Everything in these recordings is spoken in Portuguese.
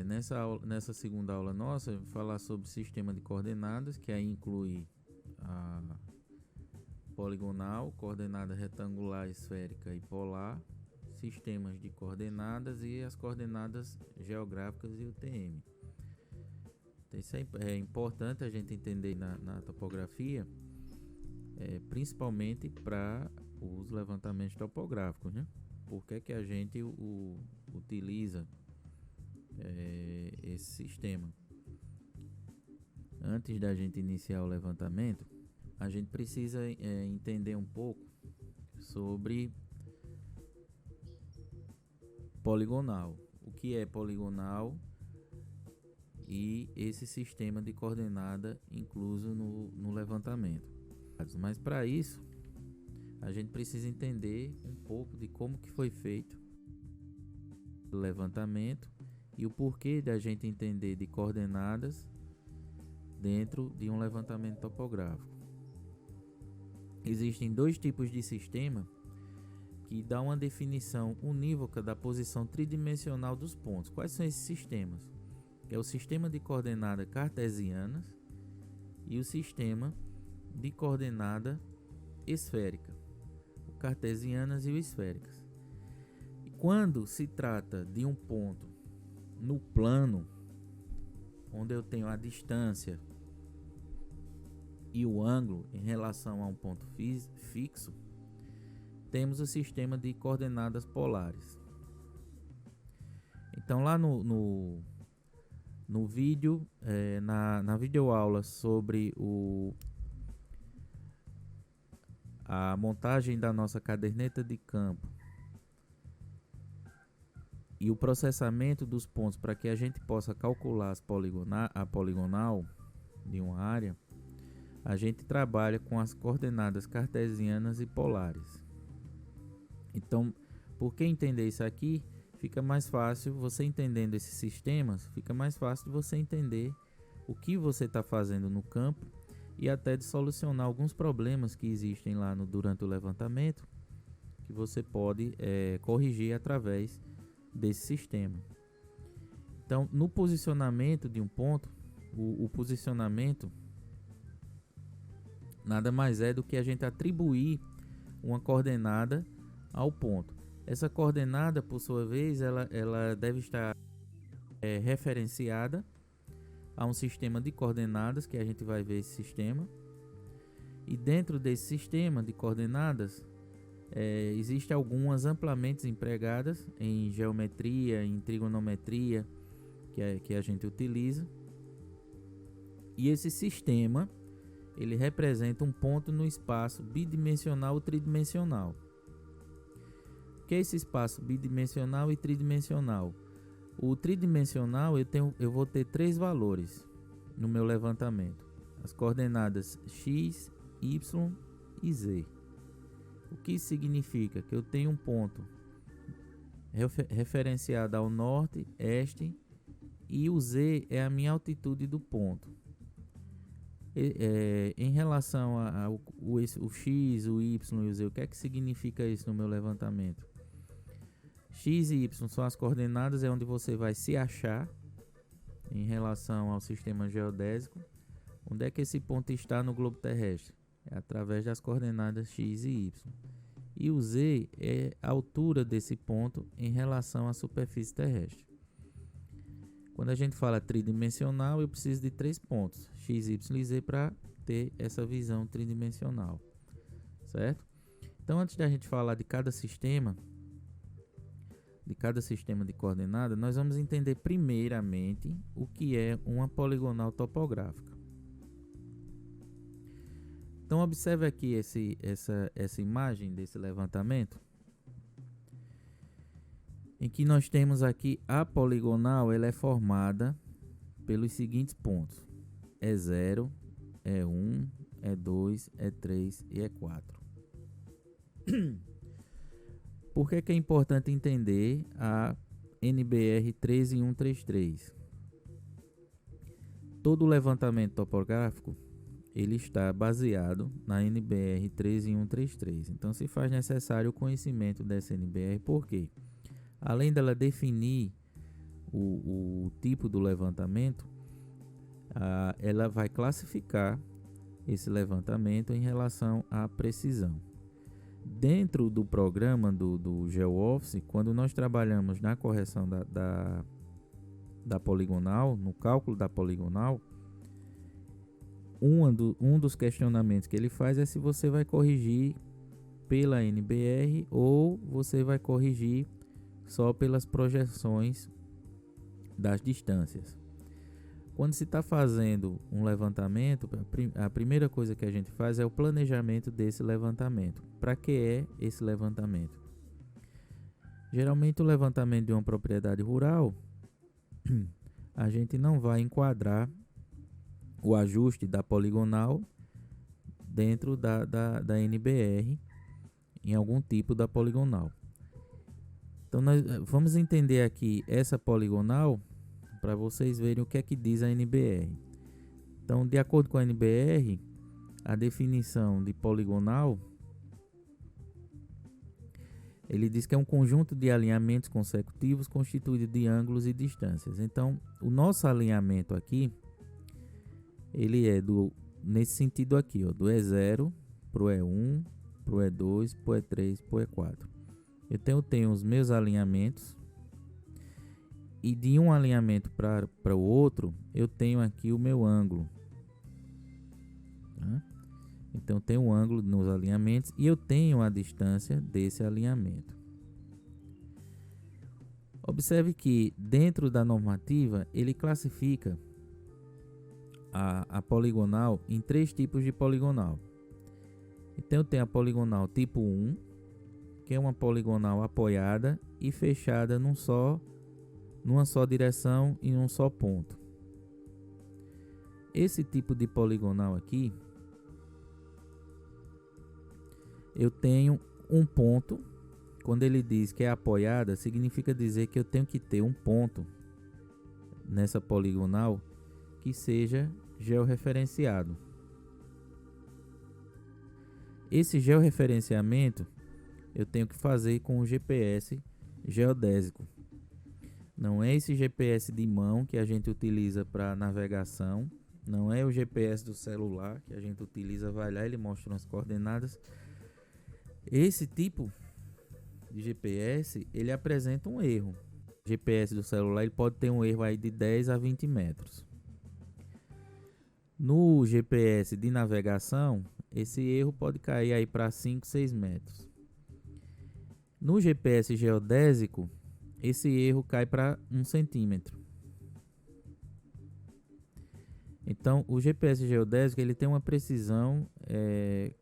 Nessa segunda aula nossa, eu vou falar sobre sistema de coordenadas, que aí inclui a poligonal, coordenada retangular, esférica e polar, sistemas de coordenadas e as coordenadas geográficas e UTM. Então, isso é importante a gente entender na topografia, principalmente para os levantamentos topográficos, né? Por que a gente utiliza esse sistema? Antes da gente iniciar o levantamento, a gente precisa entender um pouco sobre poligonal. O que é poligonal e esse sistema de coordenada incluso no levantamento. Mas para isso, a gente precisa entender um pouco de como que foi feito o levantamento e o porquê da gente entender de coordenadas dentro de um levantamento topográfico. Existem dois tipos de sistema que dão uma definição unívoca da posição tridimensional dos pontos. Quais são esses sistemas? É o sistema de coordenada cartesianas e o sistema de coordenada esférica, o cartesianas e o esféricas. E quando se trata de um ponto no plano, onde eu tenho a distância e o ângulo em relação a um ponto fixo, temos o sistema de coordenadas polares. Então lá no vídeo, na videoaula sobre a montagem da nossa caderneta de campo e o processamento dos pontos para que a gente possa calcular a poligonal de uma área, a gente trabalha com as coordenadas cartesianas e polares. Então, por que entender isso aqui? Fica mais fácil você entendendo esses sistemas, fica mais fácil de você entender o que você está fazendo no campo e até de solucionar alguns problemas que existem lá durante o levantamento, que você pode corrigir através desse sistema. Então, no posicionamento de um ponto, o posicionamento nada mais é do que a gente atribuir uma coordenada ao ponto. Essa coordenada, por sua vez, ela deve estar referenciada a um sistema de coordenadas, que a gente vai ver esse sistema. E dentro desse sistema de coordenadas, existem algumas amplamente empregadas em geometria, em trigonometria, que a gente utiliza. E esse sistema, ele representa um ponto no espaço bidimensional ou tridimensional. O que é esse espaço bidimensional e tridimensional? O tridimensional eu vou ter três valores no meu levantamento: as coordenadas x, y e z. O que isso significa? Que eu tenho um ponto referenciado ao norte, este, e o z é a minha altitude do ponto. Em relação ao x, o y e o z, o que é que significa isso no meu levantamento? X e y são as coordenadas, é onde você vai se achar em relação ao sistema geodésico. Onde é que esse ponto está no globo terrestre? É através das coordenadas x e y. E o z é a altura desse ponto em relação à superfície terrestre. Quando a gente fala tridimensional, eu preciso de três pontos, x, y e z, para ter essa visão tridimensional, certo? Então, antes da gente falar de cada sistema de coordenada, nós vamos entender primeiramente o que é uma poligonal topográfica. Então, observe aqui essa imagem desse levantamento, em que nós temos aqui a poligonal. Ela é formada pelos seguintes pontos: E0, E1, E2, E3 e E4. Por que é importante entender a NBR 13133? Todo levantamento topográfico ele está baseado na NBR 13133. Então se faz necessário o conhecimento dessa NBR, por quê? Além dela definir o tipo do levantamento, ela vai classificar esse levantamento em relação à precisão. Dentro do programa do GeoOffice, quando nós trabalhamos na correção da poligonal, no cálculo da poligonal, um dos questionamentos que ele faz é se você vai corrigir pela NBR ou você vai corrigir só pelas projeções das distâncias. Quando se está fazendo um levantamento, a primeira coisa que a gente faz é o planejamento desse levantamento. Para que é esse levantamento? Geralmente o levantamento de uma propriedade rural, a gente não vai enquadrar o ajuste da poligonal dentro da NBR em algum tipo da poligonal. Então nós vamos entender aqui essa poligonal para vocês verem o que é que diz a NBR. Então, de acordo com a NBR, a definição de poligonal, ele diz que é um conjunto de alinhamentos consecutivos constituído de ângulos e distâncias. Então, o nosso alinhamento aqui, ele é nesse sentido aqui, ó, do E0 para o E1, para o E2, para o E3, para o E4. Eu tenho os meus alinhamentos, e de um alinhamento para o outro, eu tenho aqui o meu ângulo. Tá? Então, eu tenho um ângulo nos alinhamentos e eu tenho a distância desse alinhamento. Observe que dentro da normativa, ele classifica a poligonal em 3 tipos de poligonal. Então, eu tenho a poligonal tipo 1, que é uma poligonal apoiada e fechada numa só direção e num só ponto. Esse tipo de poligonal aqui, eu tenho um ponto. Quando ele diz que é apoiada, significa dizer que eu tenho que ter um ponto nessa poligonal que seja georreferenciado. Esse georreferenciamento eu tenho que fazer com o GPS geodésico. Não é esse GPS de mão que a gente utiliza para navegação, não é o GPS do celular que a gente utiliza, vai lá e ele mostra as coordenadas. Esse tipo de GPS, ele apresenta um erro. O GPS do celular ele pode ter um erro aí de 10 a 20 metros. No GPS de navegação, esse erro pode cair aí para 5, 6 metros. No GPS geodésico, esse erro cai para 1 centímetro. Então, o GPS geodésico ele tem uma precisão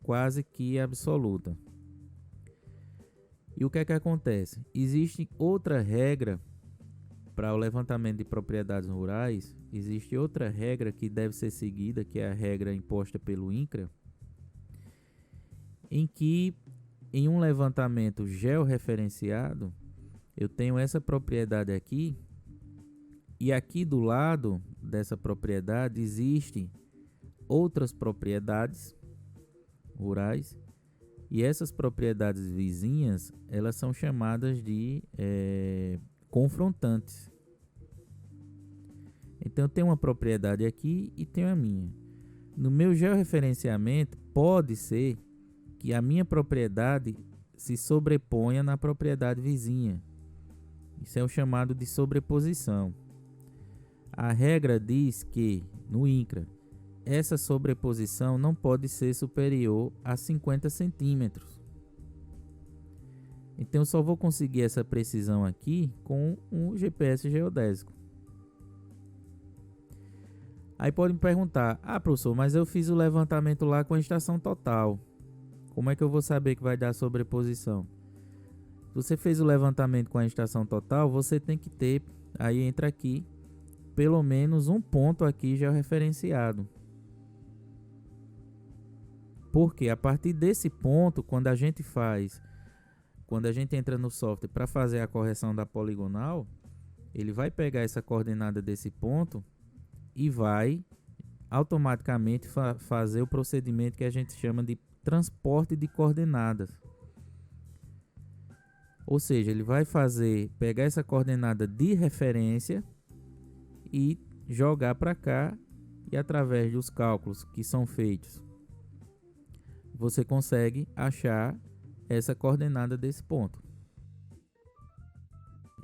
quase que absoluta. E o que é que acontece? Existe outra regra para o levantamento de propriedades rurais. Existe outra regra que deve ser seguida, que é a regra imposta pelo INCRA, em que em um levantamento georreferenciado, eu tenho essa propriedade aqui, e aqui do lado dessa propriedade existem outras propriedades rurais, e essas propriedades vizinhas, elas são chamadas de confrontantes. Então eu tenho uma propriedade aqui e tenho a minha. No meu georreferenciamento, pode ser que a minha propriedade se sobreponha na propriedade vizinha. Isso é o chamado de sobreposição. A regra diz que, no INCRA, essa sobreposição não pode ser superior a 50 centímetros. Então, eu só vou conseguir essa precisão aqui com um GPS geodésico. Aí pode me perguntar, professor, mas eu fiz o levantamento lá com a estação total. Como é que eu vou saber que vai dar sobreposição? Se você fez o levantamento com a estação total, você tem que ter, aí entra aqui, pelo menos um ponto aqui georreferenciado. Porque a partir desse ponto, quando a gente entra no software para fazer a correção da poligonal, ele vai pegar essa coordenada desse ponto e vai automaticamente fazer o procedimento que a gente chama de transporte de coordenadas. Ou seja, ele vai pegar essa coordenada de referência e jogar para cá, e através dos cálculos que são feitos, você consegue achar essa coordenada desse ponto.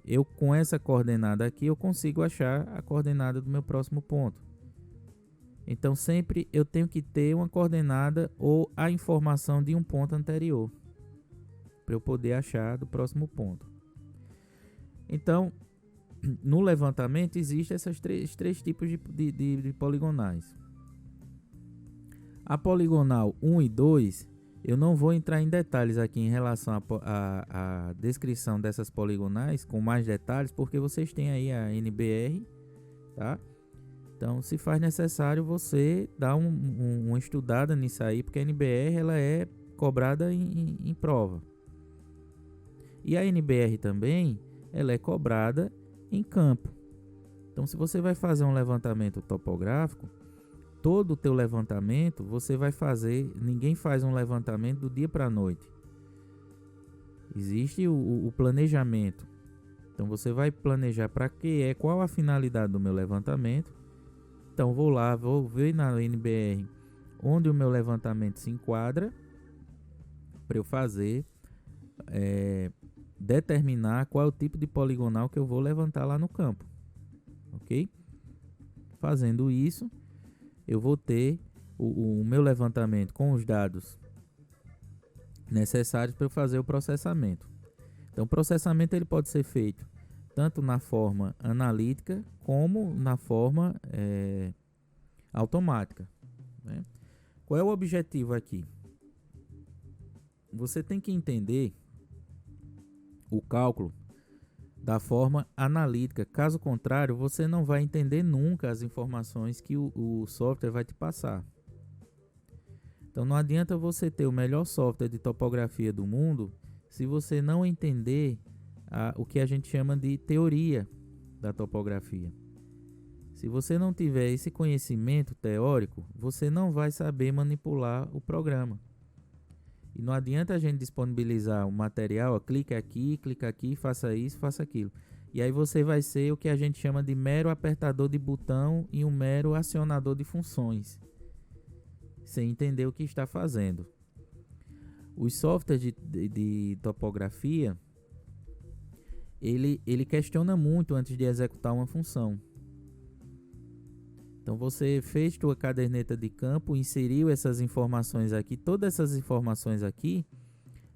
Eu, com essa coordenada aqui, eu consigo achar a coordenada do meu próximo ponto. Então sempre eu tenho que ter uma coordenada ou a informação de um ponto anterior para eu poder achar do próximo ponto. Então, no levantamento existem esses três tipos de poligonais. A poligonal 1 e 2, eu não vou entrar em detalhes aqui em relação à descrição dessas poligonais com mais detalhes, porque vocês têm aí a NBR, tá? Então, se faz necessário você dar uma estudada nisso aí, porque a NBR ela é cobrada em prova. E a NBR também, ela é cobrada em campo. Então, se você vai fazer um levantamento topográfico, todo o teu levantamento você vai fazer, ninguém faz um levantamento do dia para a noite. Existe o planejamento. Então, você vai planejar para qual a finalidade do meu levantamento. Então, vou ver na NBR onde o meu levantamento se enquadra para eu fazer, determinar qual é o tipo de poligonal que eu vou levantar lá no campo, ok? Fazendo isso, eu vou ter o meu levantamento com os dados necessários para eu fazer o processamento. Então, o processamento ele pode ser feito tanto na forma analítica como na forma automática, né? Qual é o objetivo aqui? Você tem que entender o cálculo da forma analítica. Caso contrário, você não vai entender nunca as informações que o software vai te passar. Então não adianta você ter o melhor software de topografia do mundo se você não entender o que a gente chama de teoria da topografia. Se você não tiver esse conhecimento teórico, você não vai saber manipular o programa. E não adianta a gente disponibilizar um material, clica aqui, faça isso, faça aquilo. E aí você vai ser o que a gente chama de mero apertador de botão e um mero acionador de funções, sem entender o que está fazendo. Os softwares de topografia, ele questiona muito antes de executar uma função. Então você fez tua caderneta de campo, inseriu essas informações aqui, todas essas informações aqui,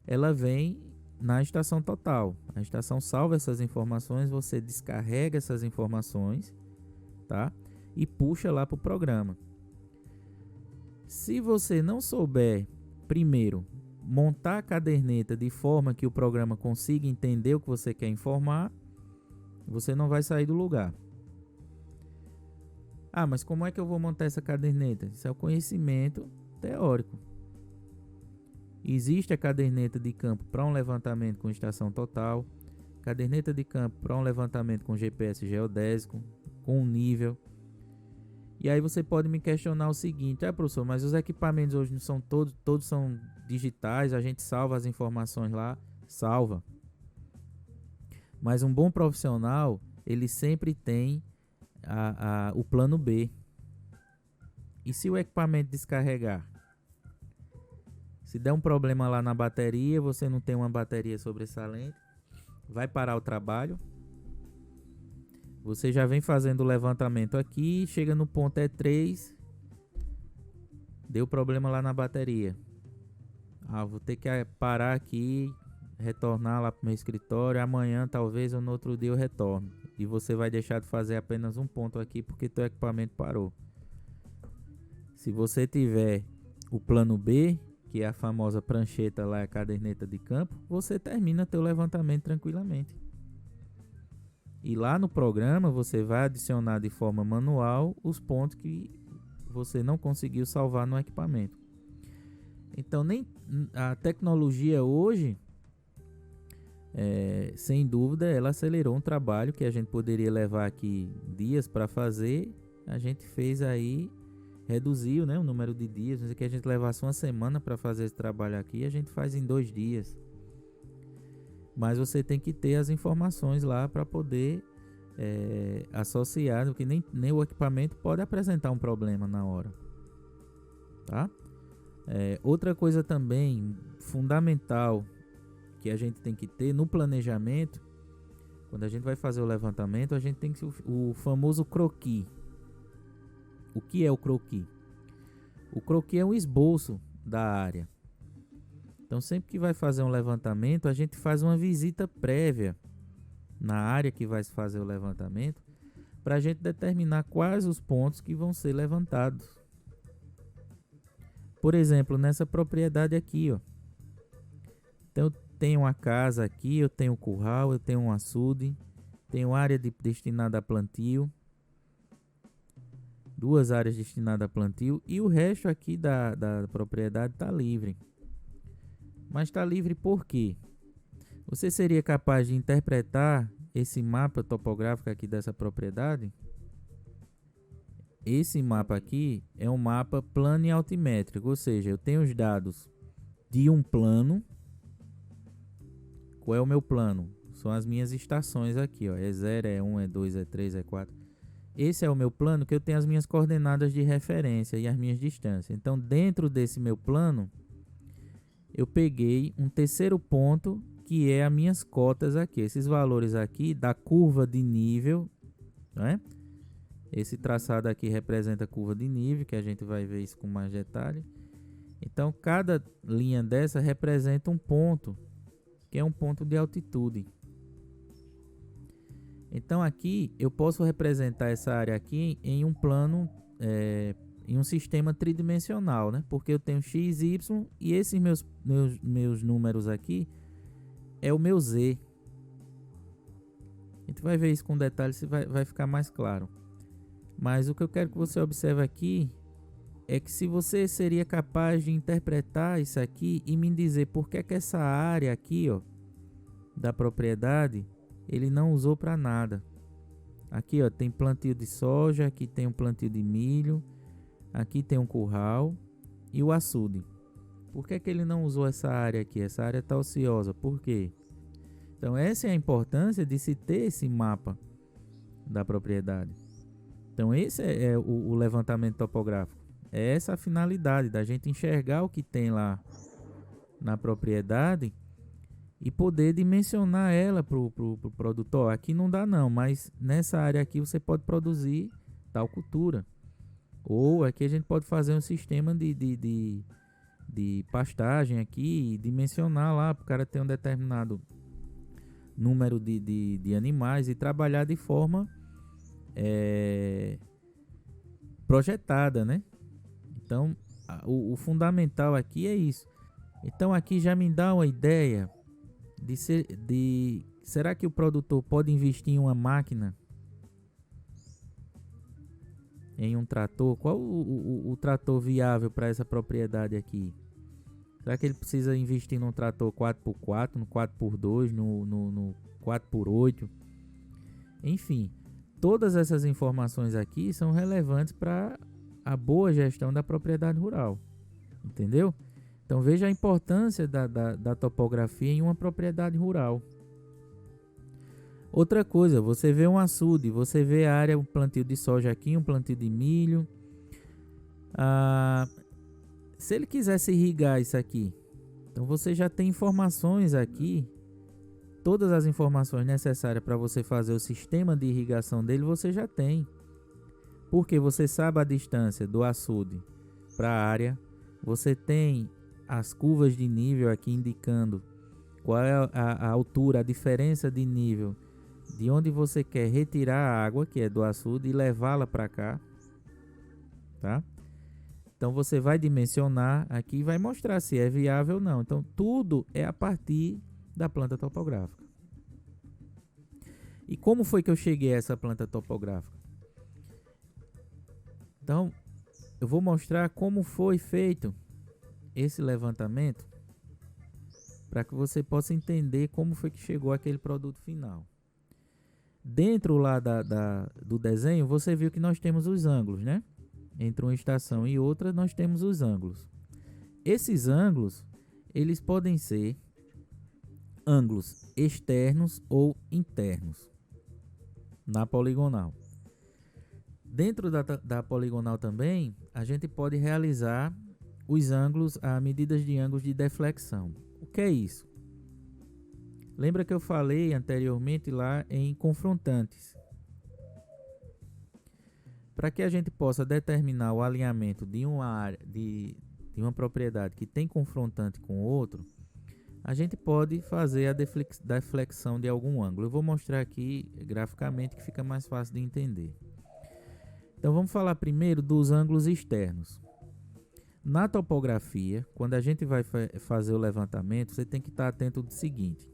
ela vem na estação total. A estação salva essas informações, você descarrega essas informações, tá? E puxa lá para o programa. Se você não souber, primeiro, montar a caderneta de forma que o programa consiga entender o que você quer informar, você não vai sair do lugar. Ah, mas como é que eu vou montar essa caderneta? Isso é o conhecimento teórico. Existe a caderneta de campo para um levantamento com estação total, caderneta de campo para um levantamento com GPS geodésico, com um nível. E aí você pode me questionar o seguinte: professor, mas os equipamentos hoje não são todos são digitais, a gente salva as informações lá, salva. Mas um bom profissional, ele sempre tem o plano B. E se o equipamento descarregar? Se der um problema lá na bateria, você não tem uma bateria sobressalente, vai parar o trabalho. Você já vem fazendo o levantamento aqui, chega no ponto E3, deu problema lá na bateria. Vou ter que parar aqui, retornar lá para o meu escritório, amanhã talvez ou no outro dia eu retorno. E você vai deixar de fazer apenas um ponto aqui porque teu equipamento parou. Se você tiver o plano B, que é a famosa prancheta lá, a caderneta de campo, você termina teu levantamento tranquilamente. E lá no programa você vai adicionar de forma manual os pontos que você não conseguiu salvar no equipamento. Então nem a tecnologia hoje, sem dúvida, ela acelerou um trabalho que a gente poderia levar aqui dias para fazer. A gente fez aí, reduziu, né, o número de dias. Mas que a gente levasse uma semana para fazer esse trabalho aqui, a gente faz em 2 dias. mas você tem que ter as informações lá para poder associar, porque nem o equipamento pode apresentar um problema na hora, tá? Outra coisa também fundamental que a gente tem que ter no planejamento, quando a gente vai fazer o levantamento, a gente tem que o famoso croquis. O que é o croquis? O croquis é um esboço da área. Então, sempre que vai fazer um levantamento, a gente faz uma visita prévia na área que vai se fazer o levantamento, para a gente determinar quais os pontos que vão ser levantados. Por exemplo, nessa propriedade aqui, ó. Então, eu tenho uma casa aqui, eu tenho um curral, eu tenho um açude, tenho área destinada a plantio, 2 áreas destinadas a plantio, e o resto aqui da propriedade está livre. Mas está livre por quê? Você seria capaz de interpretar esse mapa topográfico aqui dessa propriedade? Esse mapa aqui é um mapa plano e altimétrico, ou seja, eu tenho os dados de um plano. Qual é o meu plano? São as minhas estações aqui, ó. É 0, é 1, é 2, é 3, é 4. Esse é o meu plano, que eu tenho as minhas coordenadas de referência e as minhas distâncias. Então, dentro desse meu plano, eu peguei um terceiro ponto, que é as minhas cotas aqui. Esses valores aqui da curva de nível, né? Esse traçado aqui representa a curva de nível, que a gente vai ver isso com mais detalhe. Então, cada linha dessa representa um ponto, que é um ponto de altitude. Então, aqui eu posso representar essa área aqui em um plano, em um sistema tridimensional, né? Porque eu tenho x, y e esses meus números aqui é o meu z. A gente vai ver isso com detalhes, vai ficar mais claro. Mas o que eu quero que você observe aqui é que se você seria capaz de interpretar isso aqui e me dizer por que essa área aqui, ó, da propriedade, ele não usou para nada. Aqui, ó, tem plantio de soja, aqui tem um plantio de milho, aqui tem um curral e o açude. Por que ele não usou essa área aqui? Essa área está ociosa. Por quê? Então, essa é a importância de se ter esse mapa da propriedade. Então, esse é o levantamento topográfico. É essa a finalidade da gente enxergar o que tem lá na propriedade e poder dimensionar ela para o produtor. Aqui não dá não, mas nessa área aqui você pode produzir tal cultura. Ou aqui a gente pode fazer um sistema de pastagem aqui e dimensionar lá para o cara ter um determinado número de animais e trabalhar de forma projetada, né? Então, o fundamental aqui é isso. Então, aqui já me dá uma ideia será que o produtor pode investir em uma máquina, em um trator? Qual o trator viável para essa propriedade aqui? Será que ele precisa investir num trator 4x4, no 4x2, no 4x8? Enfim, todas essas informações aqui são relevantes para a boa gestão da propriedade rural. Entendeu? Então veja a importância da topografia em uma propriedade rural. Outra coisa, você vê um açude, você vê a área, um plantio de soja aqui, um plantio de milho. Se ele quisesse irrigar isso aqui, então você já tem informações aqui, todas as informações necessárias para você fazer o sistema de irrigação dele, você já tem. Porque você sabe a distância do açude para a área, você tem as curvas de nível aqui indicando qual é a altura, a diferença de nível de onde você quer retirar a água, que é do açude, e levá-la para cá, tá? Então você vai dimensionar aqui e vai mostrar se é viável ou não. Então tudo é a partir da planta topográfica. E como foi que eu cheguei a essa planta topográfica? Então eu vou mostrar como foi feito esse levantamento para que você possa entender como foi que chegou aquele produto final. Dentro lá do desenho, você viu que nós temos os ângulos, né? Entre uma estação e outra, nós temos os ângulos. Esses ângulos, eles podem ser ângulos externos ou internos na poligonal. Dentro da poligonal também, a gente pode realizar os ângulos, a medidas de ângulos de deflexão. O que é isso? Lembra que eu falei anteriormente lá em confrontantes? Para que a gente possa determinar o alinhamento de uma área, de uma propriedade que tem confrontante com outro, a gente pode fazer a deflexão de algum ângulo. Eu vou mostrar aqui graficamente que fica mais fácil de entender. Então vamos falar primeiro dos ângulos externos. Na topografia, quando a gente vai fazer o levantamento, você tem que estar atento ao seguinte.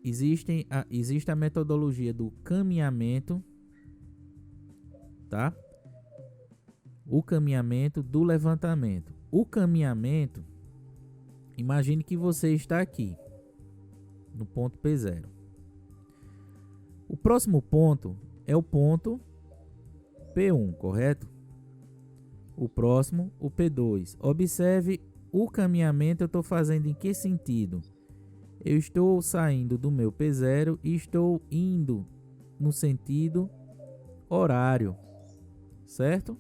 Existe a metodologia do caminhamento, tá? O caminhamento do levantamento. O caminhamento, imagine que você está aqui, no ponto P0. O próximo ponto é o ponto P1, correto? O próximo, o P2. Observe o caminhamento, eu estou fazendo em que sentido? Eu estou saindo do meu P0 e estou indo no sentido horário, certo?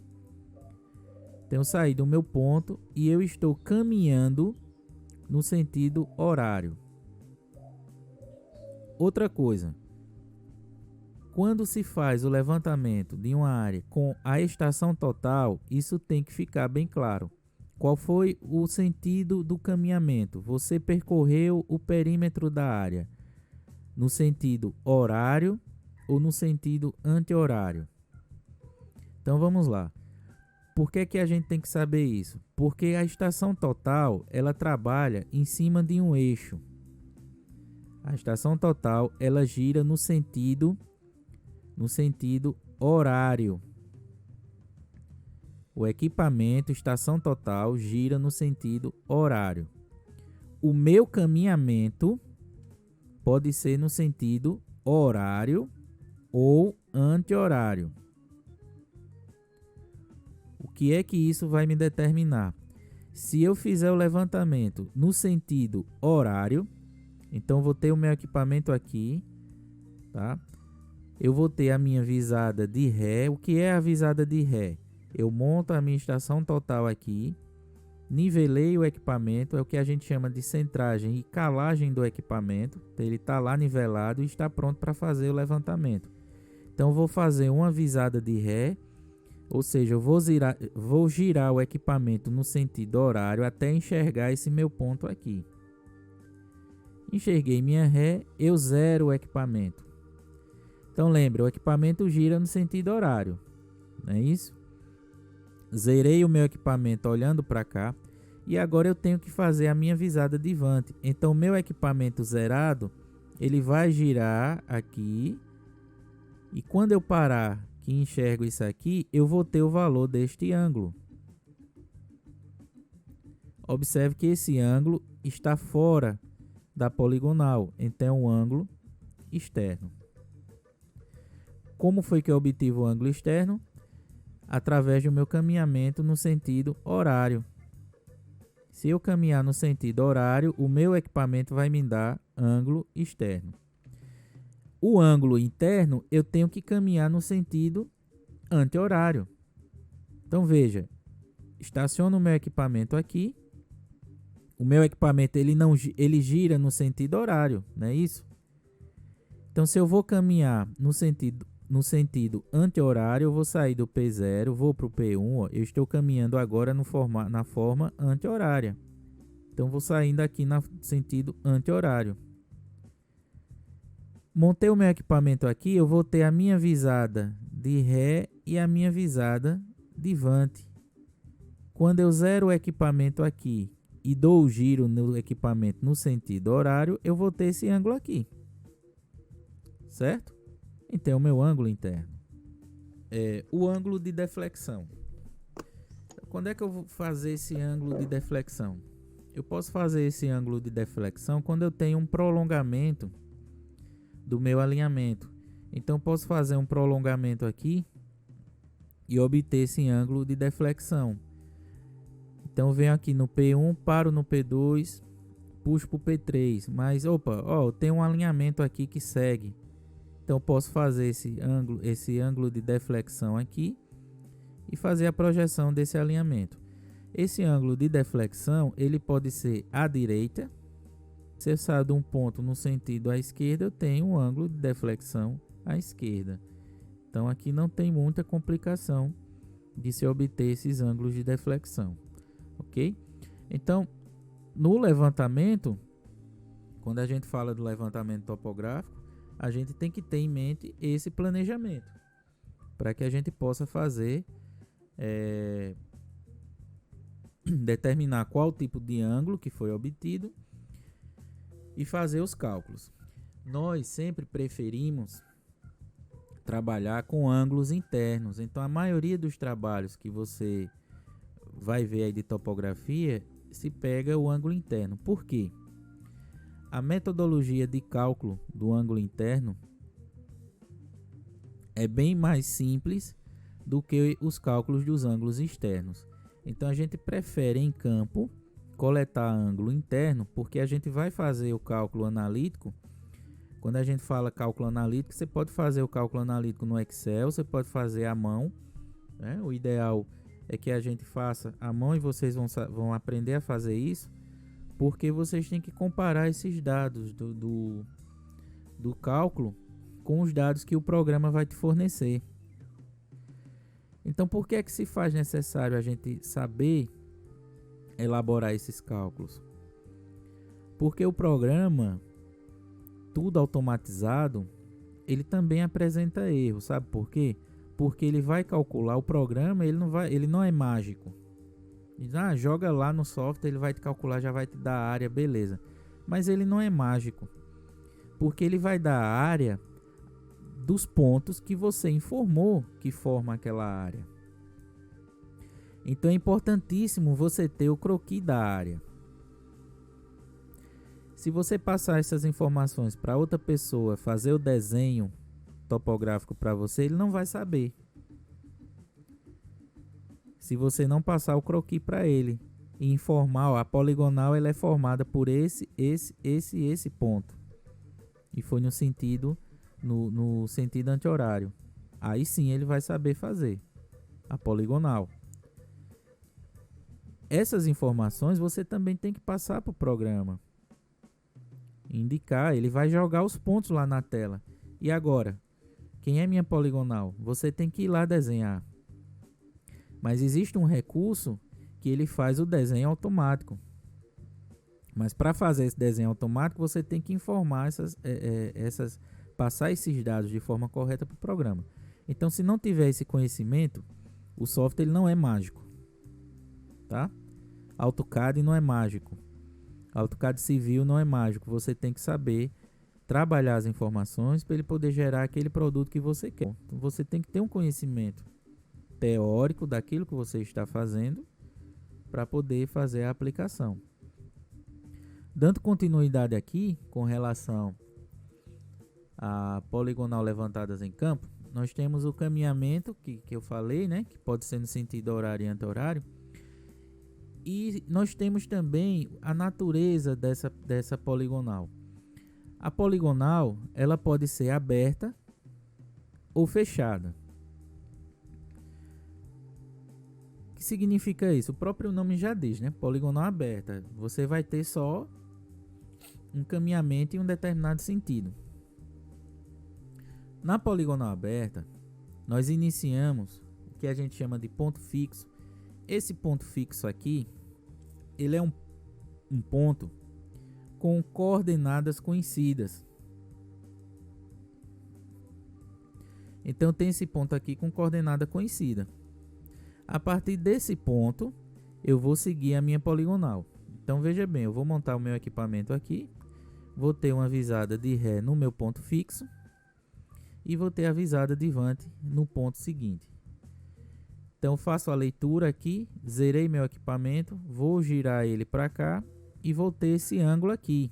Então eu saí do meu ponto e eu estou caminhando no sentido horário. Outra coisa, quando se faz o levantamento de uma área com a estação total, isso tem que ficar bem claro. Qual foi o sentido do caminhamento? Você percorreu o perímetro da área no sentido horário ou no sentido anti-horário? Então vamos lá. Por que a gente tem que saber isso? Porque a estação total, ela trabalha em cima de um eixo. A estação total, ela gira no sentido horário. O equipamento estação total gira no sentido horário. O meu caminhamento pode ser no sentido horário ou anti-horário. O que é que isso vai me determinar? Se eu fizer o levantamento no sentido horário, então vou ter o meu equipamento aqui, tá? Eu vou ter a minha visada de ré. O que é a visada de ré? Eu monto a minha estação total aqui, nivelei o equipamento, é o que a gente chama de centragem e calagem do equipamento. Ele está lá nivelado e está pronto para fazer o levantamento. Então vou fazer uma visada de ré, ou seja, eu vou girar o equipamento no sentido horário até enxergar esse meu ponto aqui. Enxerguei minha ré, eu zero o equipamento. Então lembre, o equipamento gira no sentido horário, não é isso? Zerei o meu equipamento olhando para cá e agora eu tenho que fazer a minha visada de vante. Então o meu equipamento zerado, ele vai girar aqui e quando eu parar que enxergo isso aqui, eu vou ter o valor deste ângulo. Observe que esse ângulo está fora da poligonal, então é um ângulo externo. Como foi que eu obtive o ângulo externo? Através do meu caminhamento no sentido horário. Se eu caminhar no sentido horário, o meu equipamento vai me dar ângulo externo. O ângulo interno, eu tenho que caminhar no sentido anti-horário. Então veja, estaciono o meu equipamento aqui. O meu equipamento ele gira no sentido horário, não é isso? Então se eu vou caminhar no sentido anti-horário, eu vou sair do P0, vou para o P1, ó, eu estou caminhando agora na forma anti-horária. Então vou saindo aqui no sentido anti-horário. Montei o meu equipamento aqui, eu vou ter a minha visada de ré e a minha visada de vante. Quando eu zero o equipamento aqui e dou o giro no equipamento no sentido horário, eu vou ter esse ângulo aqui. Certo? Então é o meu ângulo interno. O ângulo de deflexão. Quando é que eu vou fazer esse ângulo de deflexão? Eu posso fazer esse ângulo de deflexão quando eu tenho um prolongamento do meu alinhamento. Então posso fazer um prolongamento aqui e obter esse ângulo de deflexão. Então venho aqui no P1, paro no P2, puxo para o P3, mas opa, ó, tem um alinhamento aqui que segue. Então eu posso fazer esse ângulo de deflexão aqui e fazer a projeção desse alinhamento. Esse ângulo de deflexão, ele pode ser à direita. Se eu saio de um ponto no sentido à esquerda, eu tenho um ângulo de deflexão à esquerda. Então aqui não tem muita complicação de se obter esses ângulos de deflexão, ok? Então, no levantamento, quando a gente fala do levantamento topográfico, a gente tem que ter em mente esse planejamento, para que a gente possa fazer, determinar qual tipo de ângulo que foi obtido e fazer os cálculos. Nós sempre preferimos trabalhar com ângulos internos. Então a maioria dos trabalhos que você vai ver aí de topografia se pega o ângulo interno. Por quê? A metodologia de cálculo do ângulo interno é bem mais simples do que os cálculos dos ângulos externos. Então a gente prefere em campo coletar ângulo interno, porque a gente vai fazer o cálculo analítico. Quando a gente fala cálculo analítico, você pode fazer o cálculo analítico no Excel, você pode fazer à mão, né? O ideal é que a gente faça à mão e vocês vão aprender a fazer isso, porque vocês têm que comparar esses dados do cálculo com os dados que o programa vai te fornecer. Então, por que é que se faz necessário a gente saber elaborar esses cálculos? Porque o programa, tudo automatizado, ele também apresenta erros, sabe por quê? Porque ele vai calcular o programa, ele não é mágico. Diz, joga lá no software, ele vai te calcular, já vai te dar a área, beleza. Mas ele não é mágico, porque ele vai dar a área dos pontos que você informou que forma aquela área. Então é importantíssimo você ter o croquis da área. Se você passar essas informações para outra pessoa fazer o desenho topográfico para você, ele não vai saber. Se você não passar o croquis para ele e informar, a poligonal ela é formada por esse ponto. E foi no sentido anti-horário. Aí sim ele vai saber fazer a poligonal. Essas informações você também tem que passar para o programa. Indicar, ele vai jogar os pontos lá na tela. E agora, quem é minha poligonal? Você tem que ir lá desenhar. Mas existe um recurso que ele faz o desenho automático. Mas para fazer esse desenho automático, você tem que informar passar esses dados de forma correta para o programa. Então, se não tiver esse conhecimento, o software ele não é mágico, tá? AutoCAD não é mágico. AutoCAD civil não é mágico. Você tem que saber trabalhar as informações para ele poder gerar aquele produto que você quer. Então, você tem que ter um conhecimento teórico daquilo que você está fazendo para poder fazer a aplicação. Dando continuidade aqui com relação a poligonal levantadas em campo, nós temos o caminhamento que eu falei, né, que pode ser no sentido horário e anti-horário. E nós temos também a natureza dessa poligonal. A poligonal, ela pode ser aberta ou fechada. O que significa isso? O próprio nome já diz, né? Poligonal aberta. Você vai ter só um caminhamento em um determinado sentido. Na poligonal aberta, nós iniciamos o que a gente chama de ponto fixo. Esse ponto fixo aqui, ele é um ponto com coordenadas conhecidas. Então tem esse ponto aqui com coordenada conhecida. A partir desse ponto, eu vou seguir a minha poligonal. Então veja bem, eu vou montar o meu equipamento aqui, vou ter uma visada de ré no meu ponto fixo e vou ter a visada de vante no ponto seguinte. Então faço a leitura aqui, zerei meu equipamento, vou girar ele para cá e vou ter esse ângulo aqui.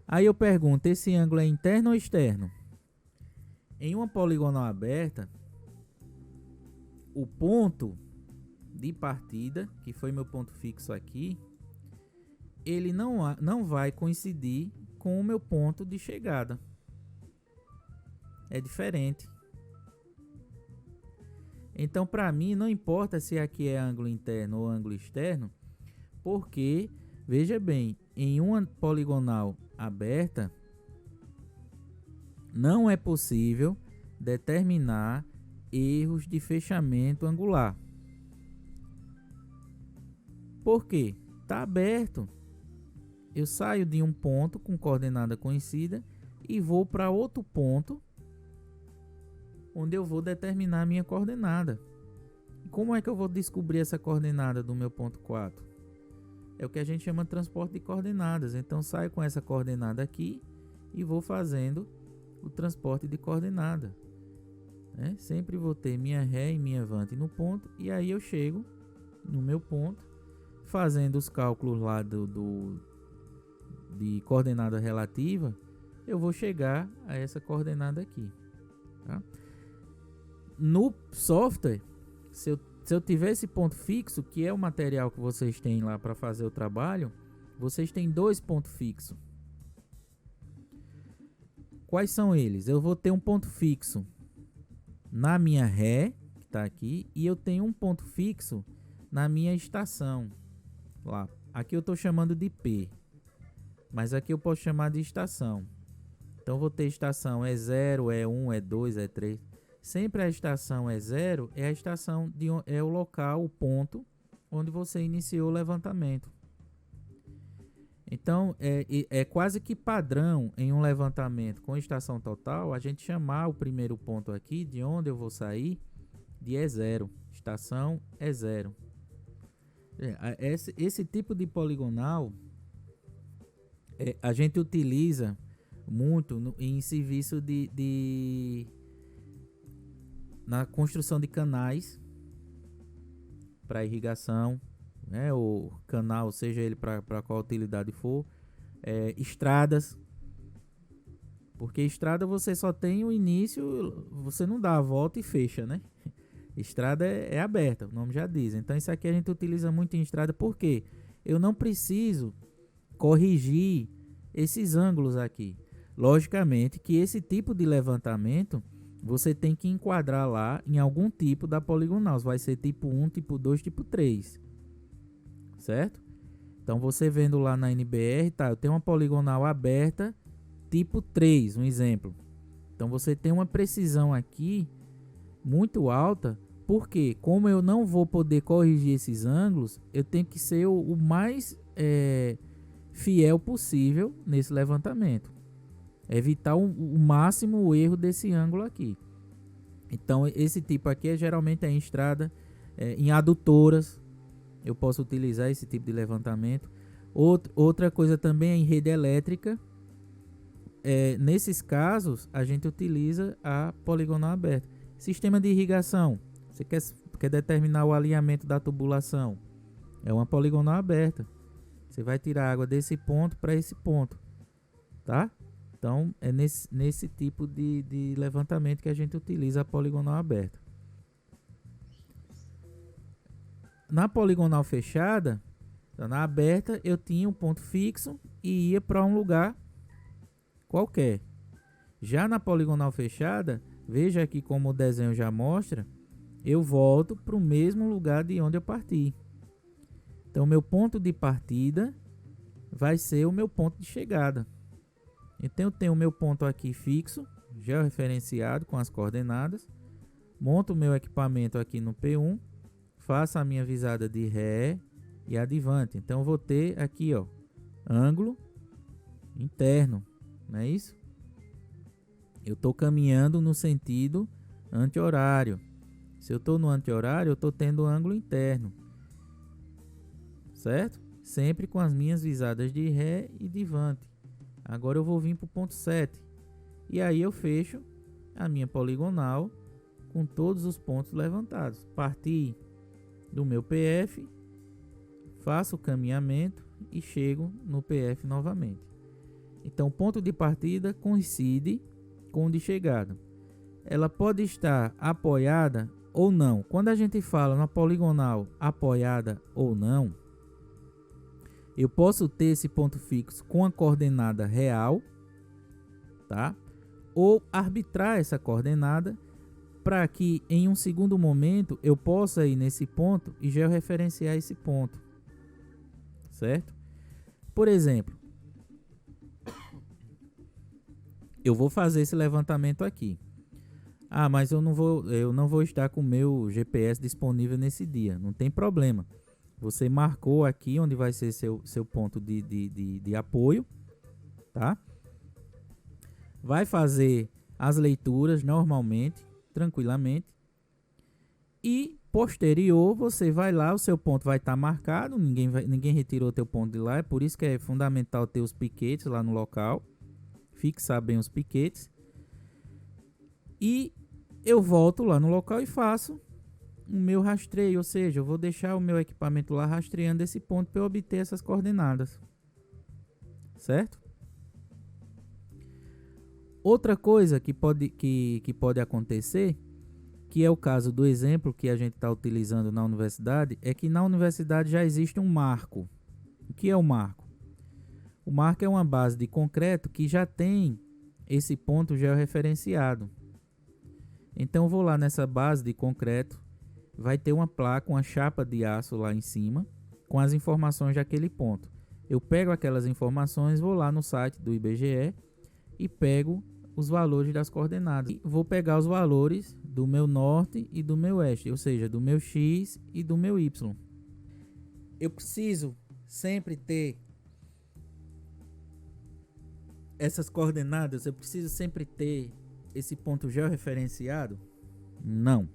Aí eu pergunto, esse ângulo é interno ou externo? Em uma poligonal aberta, o ponto de partida, que foi meu ponto fixo aqui, ele não vai coincidir com o meu ponto de chegada. É diferente. Então, para mim, não importa se aqui é ângulo interno ou ângulo externo, porque, veja bem, em uma poligonal aberta, não é possível determinar erros de fechamento angular. Por quê? Está aberto. Eu saio de um ponto com coordenada conhecida e vou para outro ponto onde eu vou determinar a minha coordenada. Como é que eu vou descobrir essa coordenada do meu ponto 4? É o que a gente chama de transporte de coordenadas. Então saio com essa coordenada aqui e vou fazendo o transporte de coordenada. Sempre vou ter minha ré e minha vante no ponto, e aí eu chego no meu ponto, fazendo os cálculos lá de coordenada relativa, eu vou chegar a essa coordenada aqui. Tá? No software, se eu tiver esse ponto fixo, que é o material que vocês têm lá para fazer o trabalho, vocês têm 2 pontos fixos. Quais são eles? Eu vou ter um ponto fixo na minha ré, que está aqui, e eu tenho um ponto fixo na minha estação. Lá. Aqui eu estou chamando de P, mas aqui eu posso chamar de estação. Então vou ter estação E0, E1, E2, E3. Sempre a estação E0 é a estação é o local, o ponto onde você iniciou o levantamento. Então é quase que padrão em um levantamento com estação total a gente chamar o primeiro ponto aqui de onde eu vou sair de E0, estação E0. Esse tipo de poligonal a gente utiliza muito em serviço na construção de canais para irrigação, o canal, seja ele para qual utilidade for, estradas, porque estrada você só tem o início, você não dá a volta e fecha, né? Estrada é aberta, o nome já diz. Então isso aqui a gente utiliza muito em estrada, porque eu não preciso corrigir esses ângulos aqui. Logicamente que esse tipo de levantamento você tem que enquadrar lá em algum tipo da poligonal. Vai ser tipo 1, tipo 2, tipo 3. Certo? Então você vendo lá na NBR, tá, eu tenho uma poligonal aberta tipo 3, um exemplo. Então você tem uma precisão aqui muito alta, porque como eu não vou poder corrigir esses ângulos, eu tenho que ser o mais fiel possível nesse levantamento. Evitar o máximo o erro desse ângulo aqui. Então esse tipo aqui geralmente é em estrada, em adutoras. Eu posso utilizar esse tipo de levantamento. Outra coisa também é em rede elétrica. Nesses casos, a gente utiliza a poligonal aberta. Sistema de irrigação. Você quer determinar o alinhamento da tubulação. É uma poligonal aberta. Você vai tirar água desse ponto para esse ponto. Tá? Então, é nesse tipo de levantamento que a gente utiliza a poligonal aberta. Na poligonal fechada, na aberta, eu tinha um ponto fixo e ia para um lugar qualquer. Já na poligonal fechada, veja aqui como o desenho já mostra, eu volto para o mesmo lugar de onde eu parti. Então, meu ponto de partida vai ser o meu ponto de chegada. Então, eu tenho o meu ponto aqui fixo, georreferenciado com as coordenadas. Monto o meu equipamento aqui no P1. Faço a minha visada de ré e advante. Então, eu vou ter aqui, ângulo interno, não é isso? Eu estou caminhando no sentido anti-horário. Se eu estou no anti-horário, eu estou tendo ângulo interno. Certo? Sempre com as minhas visadas de ré e advante. Agora eu vou vir para o ponto 7. E aí eu fecho a minha poligonal com todos os pontos levantados. Parti do meu PF, faço o caminhamento e chego no PF novamente. Então, o ponto de partida coincide com o de chegada. Ela pode estar apoiada ou não. Quando a gente fala na poligonal apoiada ou não, Eu posso ter esse ponto fixo com a coordenada real, tá? Ou arbitrar essa coordenada para que em um segundo momento eu possa ir nesse ponto e georreferenciar esse ponto, certo? Por exemplo, eu vou fazer esse levantamento aqui. Ah, mas eu não vou estar com o meu GPS disponível nesse dia. Não tem problema. Você marcou aqui onde vai ser seu ponto de apoio, tá? Vai fazer as leituras normalmente, tranquilamente. E posterior, você vai lá, o seu ponto vai estar marcado, ninguém retirou o teu ponto de lá, é por isso que é fundamental ter os piquetes lá no local, fixar bem os piquetes. E eu volto lá no local e faço o meu rastreio, ou seja, eu vou deixar o meu equipamento lá rastreando esse ponto para eu obter essas coordenadas, certo? Outra coisa que pode acontecer, que é o caso do exemplo que a gente está utilizando na universidade, é que na universidade já existe um marco. O que é o marco? O marco é uma base de concreto que já tem esse ponto georreferenciado. Então eu vou lá nessa base de concreto, vai ter uma placa, uma chapa de aço lá em cima, com as informações daquele ponto. Eu pego aquelas informações, vou lá no site do IBGE e pego os valores das coordenadas. E vou pegar os valores do meu norte e do meu oeste, ou seja, do meu x e do meu y. Eu preciso sempre ter essas coordenadas, eu preciso sempre ter esse ponto georreferenciado? Não.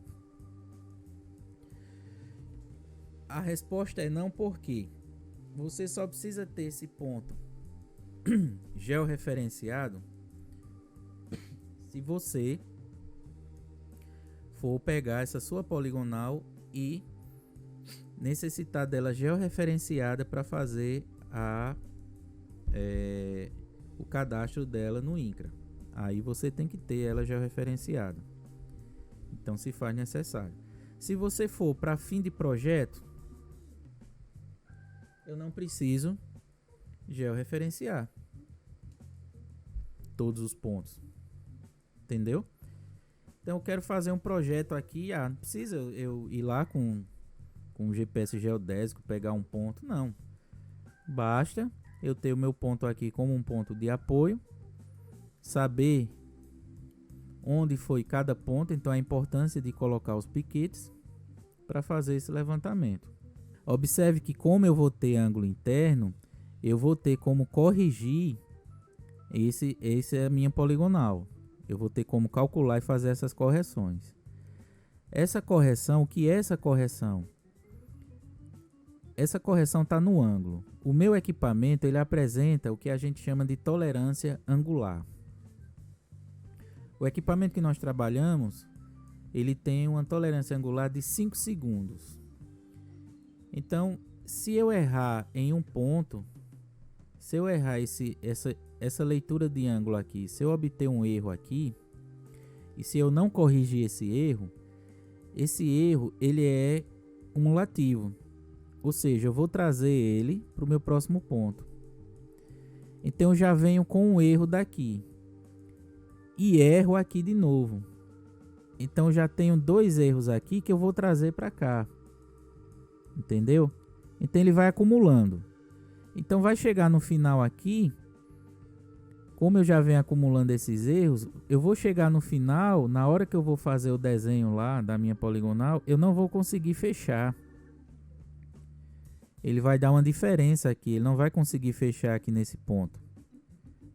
A resposta é não, porque você só precisa ter esse ponto georreferenciado se você for pegar essa sua poligonal e necessitar dela georreferenciada para fazer o cadastro dela no INCRA. Aí você tem que ter ela georreferenciada. Então se faz necessário. Se você for para fim de projeto, eu não preciso georreferenciar todos os pontos. Entendeu? Então eu quero fazer um projeto aqui. Não precisa eu ir lá com o GPS geodésico, pegar um ponto. Não. Basta eu ter o meu ponto aqui como um ponto de apoio, saber onde foi cada ponto, então a importância de colocar os piquetes para fazer esse levantamento. Observe que, como eu vou ter ângulo interno, eu vou ter como corrigir esse é a minha poligonal. Eu vou ter como calcular e fazer essas correções. Essa correção, o que é essa correção? Essa correção está no ângulo. O meu equipamento ele apresenta o que a gente chama de tolerância angular. O equipamento que nós trabalhamos, ele tem uma tolerância angular de 5 segundos. Então, se eu errar em um ponto, se eu errar essa leitura de ângulo aqui, se eu obter um erro aqui, e se eu não corrigir esse erro ele é cumulativo. Ou seja, eu vou trazer ele para o meu próximo ponto. Então eu já venho com um erro daqui. E erro aqui de novo. Então eu já tenho 2 erros aqui que eu vou trazer para cá. Entendeu? Então ele vai acumulando. Então vai chegar no final aqui. Como eu já venho acumulando esses erros, eu vou chegar no final, na hora que eu vou fazer o desenho lá da minha poligonal, eu não vou conseguir fechar. Ele vai dar uma diferença aqui, ele não vai conseguir fechar aqui nesse ponto.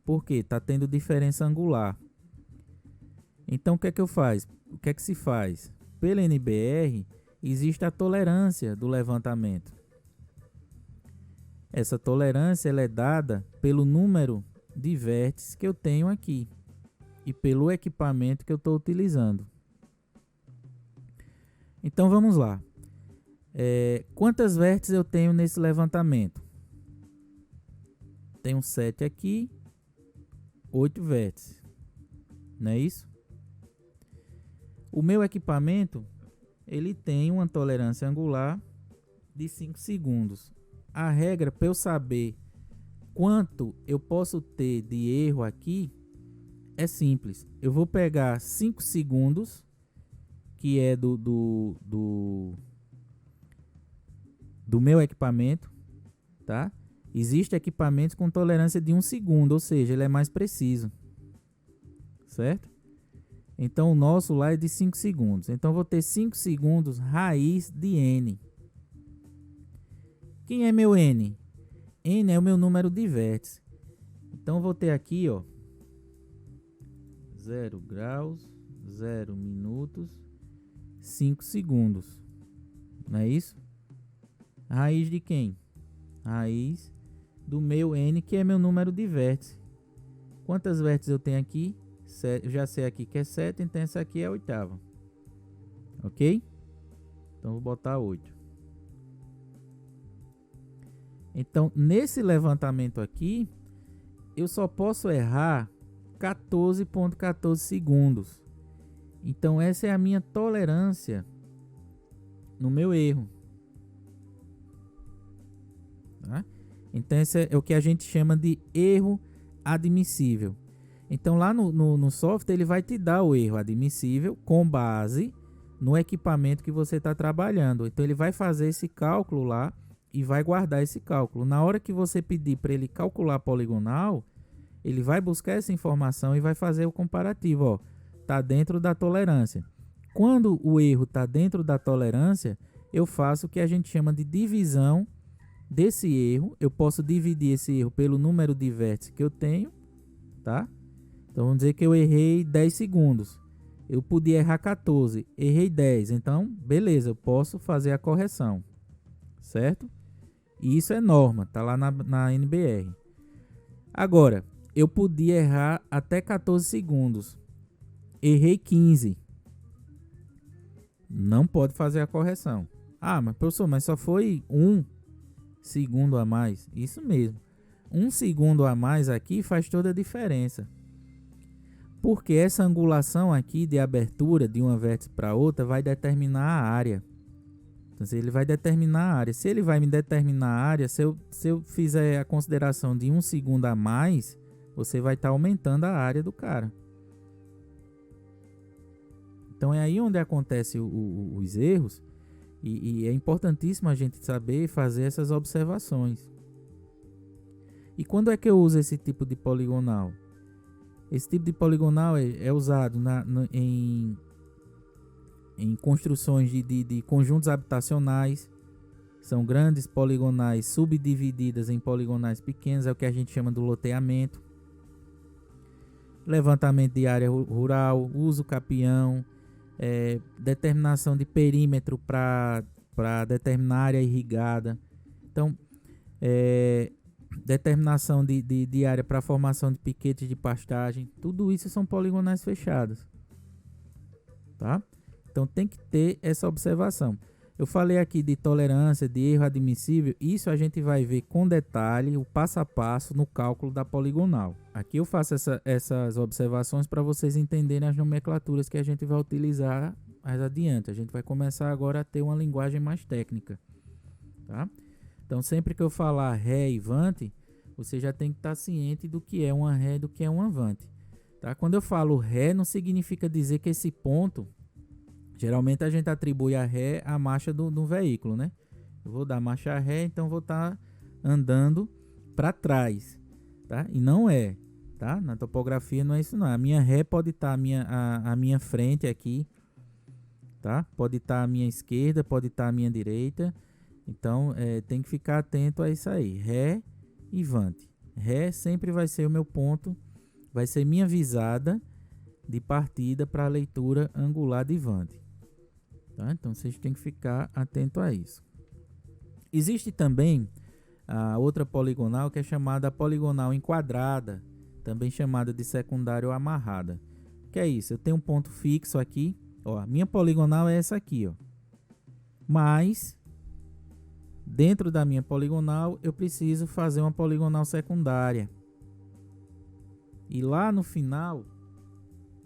Por quê? Está tendo diferença angular. Então o que é que eu faço? O que é que se faz? Pela NBR, existe a tolerância do levantamento. Essa tolerância ela é dada pelo número de vértices que eu tenho aqui e pelo equipamento que eu estou utilizando. Então vamos lá. Quantas vértices eu tenho nesse levantamento? Tenho 7 aqui, 8 vértices. Não é isso? O meu equipamento ele tem uma tolerância angular de 5 segundos. a regra para eu saber quanto eu posso ter de erro aqui é simples. Eu vou pegar 5 segundos, que é do meu equipamento, tá? Existem equipamentos com tolerância de 1 segundo, ou seja, ele é mais preciso, certo? Então o nosso lá é de 5 segundos. Então eu vou ter 5 segundos raiz de N. Quem é meu N? N é o meu número de vértices. Então eu vou ter aqui, ó, 0 graus, 0 minutos, 5 segundos. Não é isso? Raiz de quem? Raiz do meu N, que é meu número de vértices. Quantas vértices eu tenho aqui? Eu já sei aqui que é 7, então essa aqui é a oitava. Ok? Então vou botar 8. Então, nesse levantamento aqui, eu só posso errar 14,14 segundos. Então, essa é a minha tolerância no meu erro. Tá? Então, esse é o que a gente chama de erro admissível. Então, lá no software, ele vai te dar o erro admissível com base no equipamento que você está trabalhando. Então, ele vai fazer esse cálculo lá e vai guardar esse cálculo. Na hora que você pedir para ele calcular a poligonal, ele vai buscar essa informação e vai fazer o comparativo. Ó, tá dentro da tolerância. Quando o erro está dentro da tolerância, eu faço o que a gente chama de divisão desse erro. Eu posso dividir esse erro pelo número de vértices que eu tenho, tá? Então vamos dizer que eu errei 10 segundos. Eu podia errar 14, errei 10. Então, beleza, eu posso fazer a correção, certo? E isso é norma, tá lá na NBR. Agora, eu podia errar até 14 segundos. Errei 15. Não pode fazer a correção. Ah, mas professor, mas só foi 1 segundo a mais. Isso mesmo. 1 segundo a mais aqui faz toda a diferença. Porque essa angulação aqui de abertura de uma vértice para outra vai determinar a área. Então, ele vai determinar a área. Se ele vai me determinar a área, se eu fizer a consideração de 1 segundo a mais, você vai estar aumentando a área do cara. Então é aí onde acontecem os erros e é importantíssimo a gente saber fazer essas observações. E quando é que eu uso esse tipo de poligonal? Esse tipo de poligonal é usado em construções de conjuntos habitacionais. São grandes poligonais subdivididas em poligonais pequenos, é o que a gente chama do loteamento. Levantamento de área rural, uso capião, determinação de perímetro para determinar área irrigada. Então, determinação de área para formação de piquetes de pastagem. Tudo isso são poligonais fechados. Tá? Então tem que ter essa observação. Eu falei aqui de tolerância, de erro admissível. Isso a gente vai ver com detalhe, o passo a passo no cálculo da poligonal. Aqui eu faço essas observações para vocês entenderem as nomenclaturas que a gente vai utilizar mais adiante. A gente vai começar agora a ter uma linguagem mais técnica. Tá? Então sempre que eu falar ré e vante, você já tem que estar ciente do que é uma ré e do que é uma vante. Tá? Quando eu falo ré, não significa dizer que esse ponto... Geralmente a gente atribui a ré à marcha do veículo, né? Eu vou dar marcha ré, então vou estar andando para trás, tá? E não é, tá? Na topografia não é isso não. A minha ré pode estar a minha frente aqui, tá? Pode estar à minha esquerda, pode estar à minha direita. Então tem que ficar atento a isso aí. Ré e vante. Ré sempre vai ser o meu ponto, vai ser minha visada de partida para a leitura angular de vante. Tá? Então vocês têm que ficar atento a isso. Existe também a outra poligonal que é chamada poligonal enquadrada, também chamada de secundária ou amarrada. Que é isso? Eu tenho um ponto fixo aqui, ó, a minha poligonal é essa aqui, ó. Mas dentro da minha poligonal eu preciso fazer uma poligonal secundária. E lá no final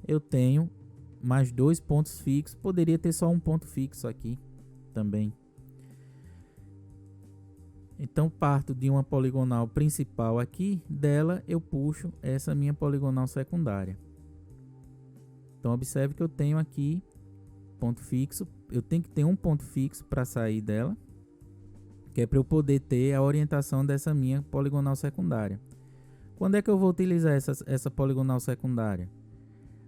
eu tenho mais 2 pontos fixos. Poderia ter só um ponto fixo aqui também. Então parto de uma poligonal principal aqui, dela eu puxo essa minha poligonal secundária. Então observe que eu tenho aqui ponto fixo, eu tenho que ter um ponto fixo para sair dela, que é para eu poder ter a orientação dessa minha poligonal secundária. Quando é que eu vou utilizar essa poligonal secundária?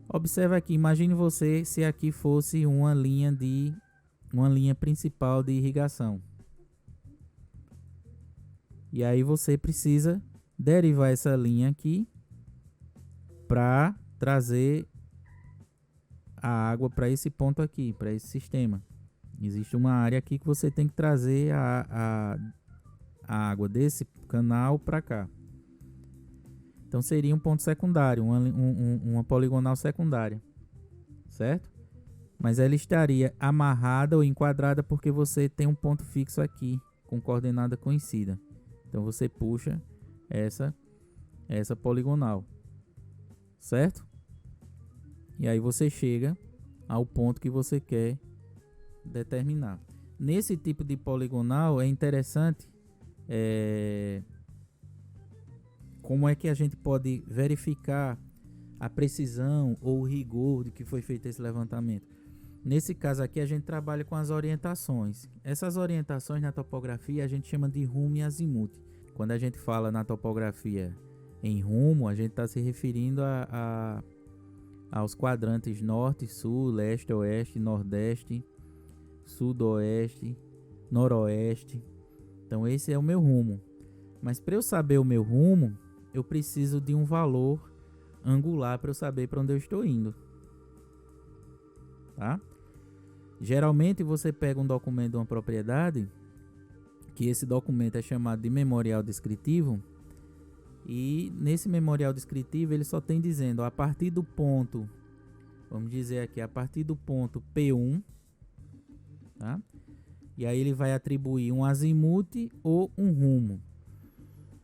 Observe aqui, imagine você se aqui fosse uma linha principal de irrigação. E aí você precisa derivar essa linha aqui para trazer a água para esse ponto aqui, para esse sistema. Existe uma área aqui que você tem que trazer a água desse canal para cá. Então seria um ponto secundário, uma poligonal secundária, certo? Mas ela estaria amarrada ou enquadrada porque você tem um ponto fixo aqui com coordenada conhecida. Então você puxa essa poligonal, certo? E aí você chega ao ponto que você quer determinar. Nesse tipo de poligonal é interessante como é que a gente pode verificar a precisão ou o rigor de que foi feito esse levantamento. Nesse caso aqui a gente trabalha com as orientações. Essas orientações na topografia a gente chama de rumo e azimuth. Quando a gente fala na topografia em rumo, a gente está se referindo aos quadrantes norte, sul, leste, oeste, nordeste, sudoeste, noroeste. Então esse é o meu rumo. Mas para eu saber o meu rumo, eu preciso de um valor angular para eu saber para onde eu estou indo. Tá? Geralmente você pega um documento de uma propriedade, que esse documento é chamado de memorial descritivo, e nesse memorial descritivo ele só tem dizendo a partir do ponto, vamos dizer aqui, a partir do ponto P1, tá? E aí ele vai atribuir um azimuth ou um rumo,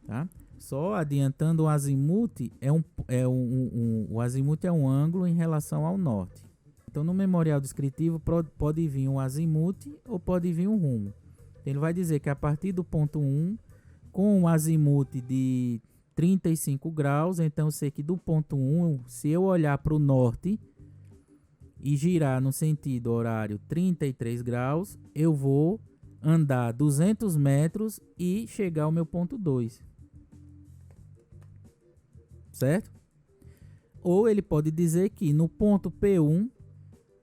tá? Só adiantando, o azimuth o azimuth é um ângulo em relação ao norte. Então no memorial descritivo pode vir um azimuth ou pode vir um rumo. Então, ele vai dizer que a partir do ponto 1, com um azimuth de 35 graus, então eu sei que do ponto 1, se eu olhar para o norte e girar no sentido horário 33 graus, eu vou andar 200 metros e chegar ao meu ponto 2. Certo? Ou ele pode dizer que no ponto P1,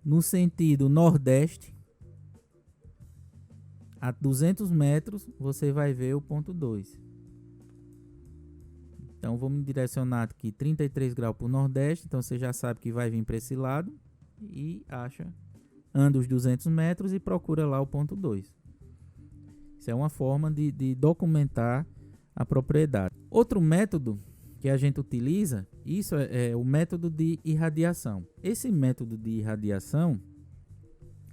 no sentido nordeste, a 200 metros você vai ver o ponto 2. Então vamos direcionar aqui 33 graus para o nordeste, então você já sabe que vai vir para esse lado e anda os 200 metros e procura lá o ponto 2. Isso é uma forma de documentar a propriedade. Outro método que a gente utiliza, isso é o método de irradiação. Esse método de irradiação,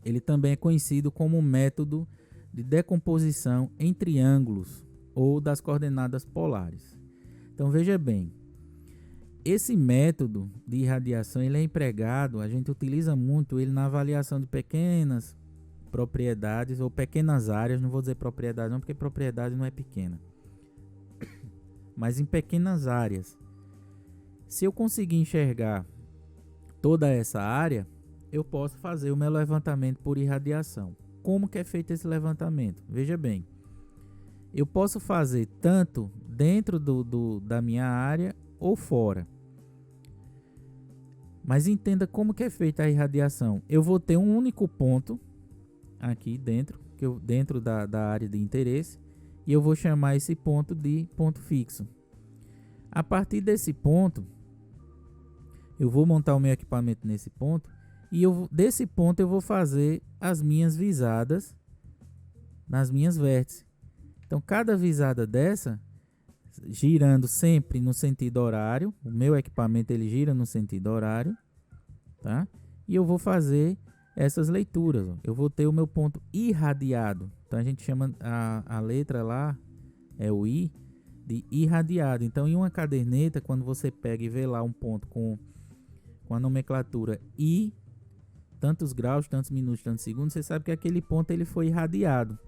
ele também é conhecido como método de decomposição em triângulos ou das coordenadas polares. Então veja bem, esse método de irradiação ele é empregado, a gente utiliza muito ele na avaliação de pequenas propriedades ou pequenas áreas, não vou dizer propriedade não, porque propriedade não é pequena, mas em pequenas áreas. Se eu conseguir enxergar toda essa área, eu posso fazer o meu levantamento por irradiação. Como que é feito esse levantamento? Veja bem, eu posso fazer tanto dentro da minha área ou fora. Mas entenda como que é feita a irradiação. Eu vou ter um único ponto aqui dentro, dentro da área de interesse, e eu vou chamar esse ponto de ponto fixo. A partir desse ponto, eu vou montar o meu equipamento nesse ponto, e desse ponto eu vou fazer as minhas visadas nas minhas vértices. Então cada visada dessa, girando sempre no sentido horário, o meu equipamento ele gira no sentido horário, tá? E eu vou fazer essas leituras, ó. Eu vou ter o meu ponto irradiado. Então a gente chama a letra lá, é o I, de irradiado. Então em uma caderneta, quando você pega e vê lá um ponto com a nomenclatura I, tantos graus, tantos minutos, tantos segundos, você sabe que aquele ponto ele foi irradiado.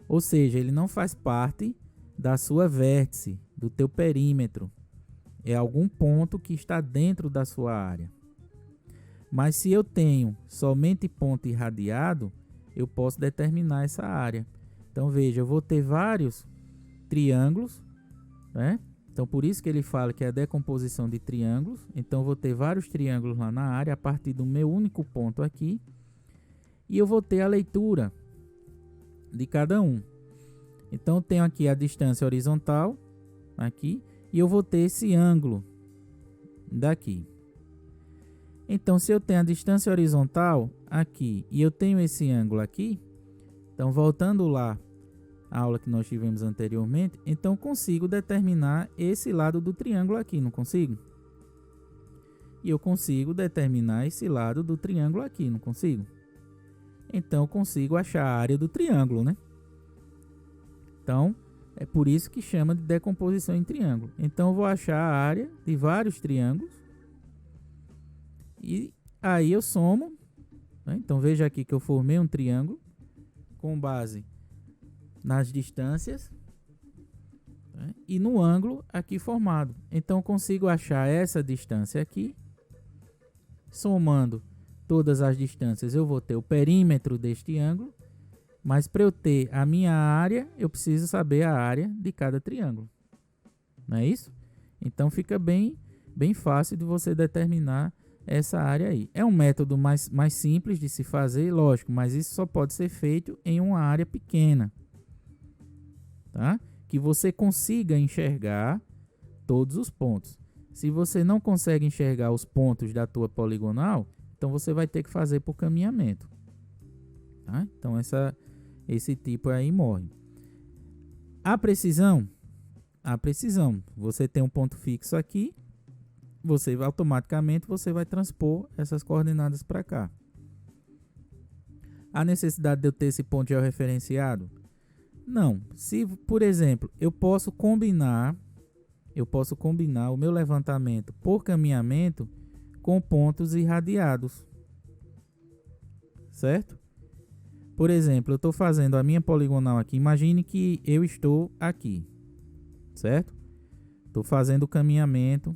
Ou seja, ele não faz parte da sua vértice, do teu perímetro. É algum ponto que está dentro da sua área. Mas se eu tenho somente ponto irradiado, eu posso determinar essa área. Então veja, eu vou ter vários triângulos, né? Então por isso que ele fala que é a decomposição de triângulos. Então eu vou ter vários triângulos lá na área a partir do meu único ponto aqui. E eu vou ter a leitura de cada um. Então eu tenho aqui a distância horizontal, aqui, e eu vou ter esse ângulo daqui. Então se eu tenho a distância horizontal aqui e eu tenho esse ângulo aqui, então voltando lá à aula que nós tivemos anteriormente, então eu consigo determinar esse lado do triângulo aqui, não consigo? E eu consigo determinar esse lado do triângulo aqui, não consigo? Então eu consigo achar a área do triângulo, né? Então é por isso que chama de decomposição em triângulo. Então eu vou achar a área de vários triângulos e aí eu somo, né? Então veja aqui que eu formei um triângulo com base nas distâncias, né? E no ângulo aqui formado. Então eu consigo achar essa distância aqui, somando todas as distâncias eu vou ter o perímetro deste ângulo, mas para eu ter a minha área, eu preciso saber a área de cada triângulo. Não é isso? Então fica bem fácil de você determinar essa área aí. É um método mais simples de se fazer, lógico, mas isso só pode ser feito em uma área pequena, tá? Que você consiga enxergar todos os pontos. Se você não consegue enxergar os pontos da tua poligonal, então você vai ter que fazer por caminhamento, tá? Então esse tipo aí morre. A precisão, você tem um ponto fixo aqui, você automaticamente vai transpor essas coordenadas para cá. A necessidade de eu ter esse ponto georreferenciado? Não. Se, por exemplo, eu posso combinar o meu levantamento por caminhamento com pontos irradiados, certo? Por exemplo, eu estou fazendo a minha poligonal aqui. Imagine que eu estou aqui, certo? Estou fazendo o caminhamento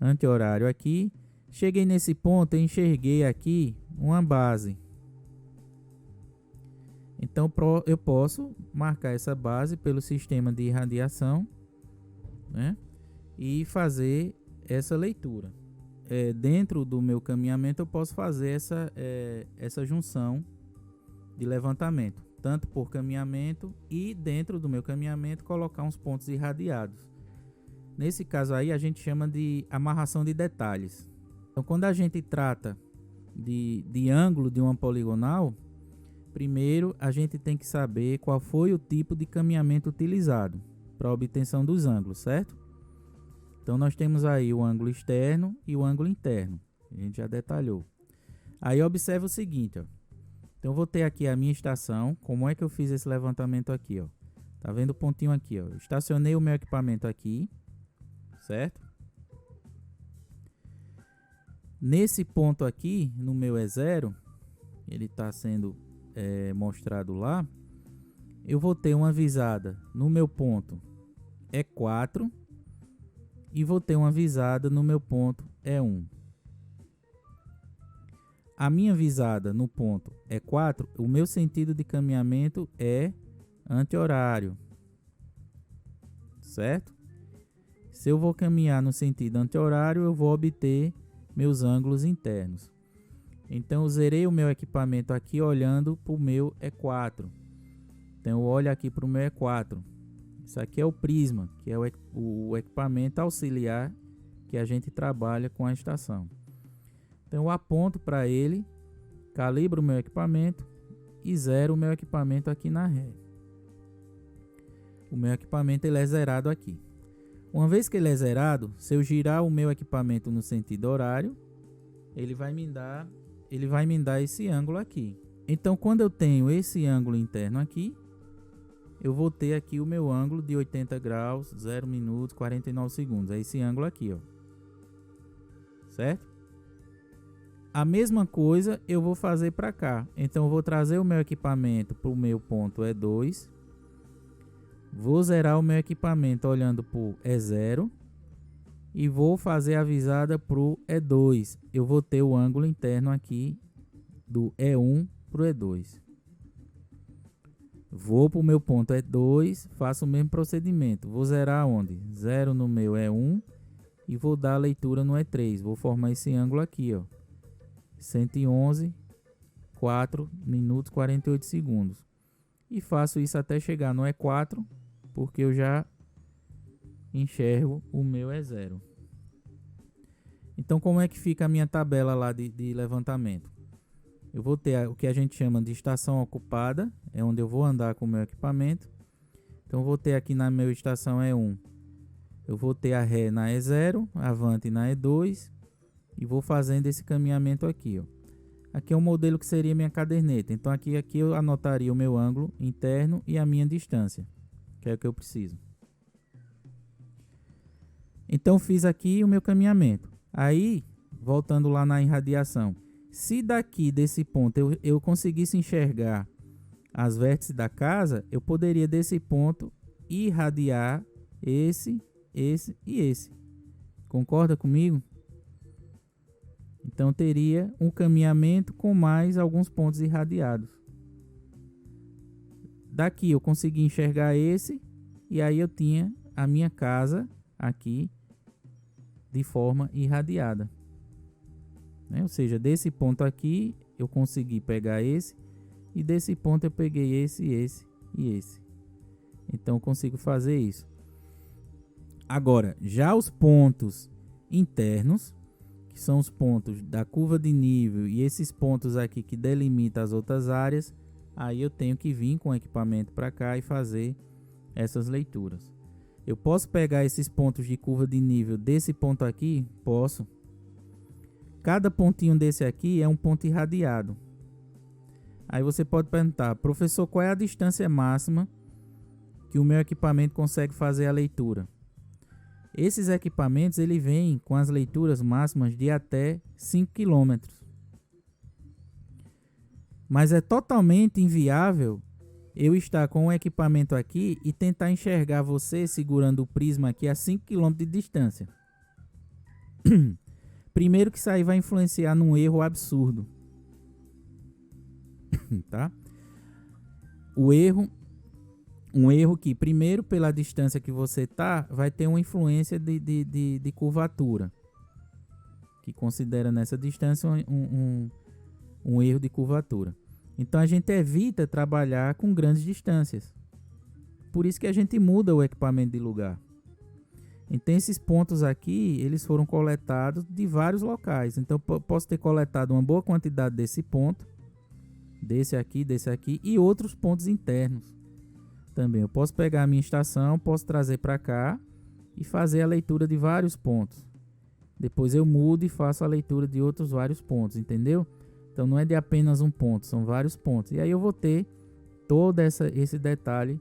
anti-horário aqui. Cheguei nesse ponto, eu enxerguei aqui uma base. Então eu posso marcar essa base pelo sistema de irradiação, né? E fazer essa leitura. Dentro do meu caminhamento eu posso fazer essa junção de levantamento, tanto por caminhamento e dentro do meu caminhamento colocar uns pontos irradiados. Nesse caso aí a gente chama de amarração de detalhes. Então quando a gente trata de ângulo de uma poligonal, primeiro a gente tem que saber qual foi o tipo de caminhamento utilizado para a obtenção dos ângulos, certo? Então nós temos aí o ângulo externo e o ângulo interno. A gente já detalhou. Aí observa o seguinte, ó. Então eu vou ter aqui a minha estação. Como é que eu fiz esse levantamento aqui, ó? Tá vendo o pontinho aqui, ó? Eu estacionei o meu equipamento aqui, certo? Nesse ponto aqui, no meu E0, ele está sendo mostrado lá. Eu vou ter uma visada no meu ponto E4 e vou ter uma visada no meu ponto E1. A minha visada no ponto E4, o meu sentido de caminhamento é anti-horário, certo? Se eu vou caminhar no sentido anti-horário, eu vou obter meus ângulos internos. Então eu zerei o meu equipamento aqui olhando para o meu E4. Então eu olho aqui para o meu E4. Isso aqui é o prisma, que é o equipamento auxiliar que a gente trabalha com a estação. Então eu aponto para ele, calibro o meu equipamento e zero o meu equipamento aqui na ré. O meu equipamento ele é zerado aqui. Uma vez que ele é zerado, se eu girar o meu equipamento no sentido horário, ele vai me dar esse ângulo aqui. Então quando eu tenho esse ângulo interno aqui, eu vou ter aqui o meu ângulo de 80 graus, 0 minutos, 49 segundos. É esse ângulo aqui, ó. Certo? A mesma coisa eu vou fazer para cá. Então eu vou trazer o meu equipamento para o meu ponto E2. Vou zerar o meu equipamento olhando para o E0. E vou fazer a visada para o E2. Eu vou ter o ângulo interno aqui do E1 para o E2. Vou para o meu ponto E2, faço o mesmo procedimento. Vou zerar onde? Zero no meu E1 e vou dar a leitura no E3. Vou formar esse ângulo aqui, ó. 111, 4 minutos 48 segundos. E faço isso até chegar no E4, porque eu já enxergo o meu E0. Então, como é que fica a minha tabela lá de levantamento? Eu vou ter o que a gente chama de estação ocupada, é onde eu vou andar com o meu equipamento. Então, eu vou ter aqui na minha estação E1, eu vou ter a ré na E0, avante na E2 e vou fazendo esse caminhamento aqui, ó. Aqui é um modelo que seria minha caderneta. Então, aqui eu anotaria o meu ângulo interno e a minha distância, que é o que eu preciso. Então, fiz aqui o meu caminhamento. Aí, voltando lá na irradiação. Se daqui desse ponto eu conseguisse enxergar as vértices da casa, eu poderia desse ponto irradiar esse e esse. Concorda comigo? Então teria um caminhamento com mais alguns pontos irradiados. Daqui eu consegui enxergar esse e aí eu tinha a minha casa aqui de forma irradiada. Ou seja, desse ponto aqui eu consegui pegar esse e desse ponto eu peguei esse e esse. Então eu consigo fazer isso. Agora, já os pontos internos, que são os pontos da curva de nível e esses pontos aqui que delimitam as outras áreas, aí eu tenho que vir com o equipamento para cá e fazer essas leituras. Eu posso pegar esses pontos de curva de nível desse ponto aqui? Posso. Cada pontinho desse aqui é um ponto irradiado. Aí você pode perguntar, professor, qual é a distância máxima que o meu equipamento consegue fazer a leitura? Esses equipamentos ele vem com as leituras máximas de até 5 km. Mas é totalmente inviável eu estar com o equipamento aqui e tentar enxergar você segurando o prisma aqui a 5 km de distância. Primeiro que isso aí vai influenciar num erro absurdo. Tá? Um erro que, primeiro, pela distância que você tá, vai ter uma influência de curvatura. Que considera nessa distância um erro de curvatura. Então a gente evita trabalhar com grandes distâncias. Por isso que a gente muda o equipamento de lugar. Então esses pontos aqui, eles foram coletados de vários locais. Então eu posso ter coletado uma boa quantidade desse ponto, desse aqui e outros pontos internos também. Eu posso pegar a minha estação, posso trazer para cá e fazer a leitura de vários pontos. Depois eu mudo e faço a leitura de outros vários pontos, entendeu? Então não é de apenas um ponto, são vários pontos. E aí eu vou ter todo esse detalhe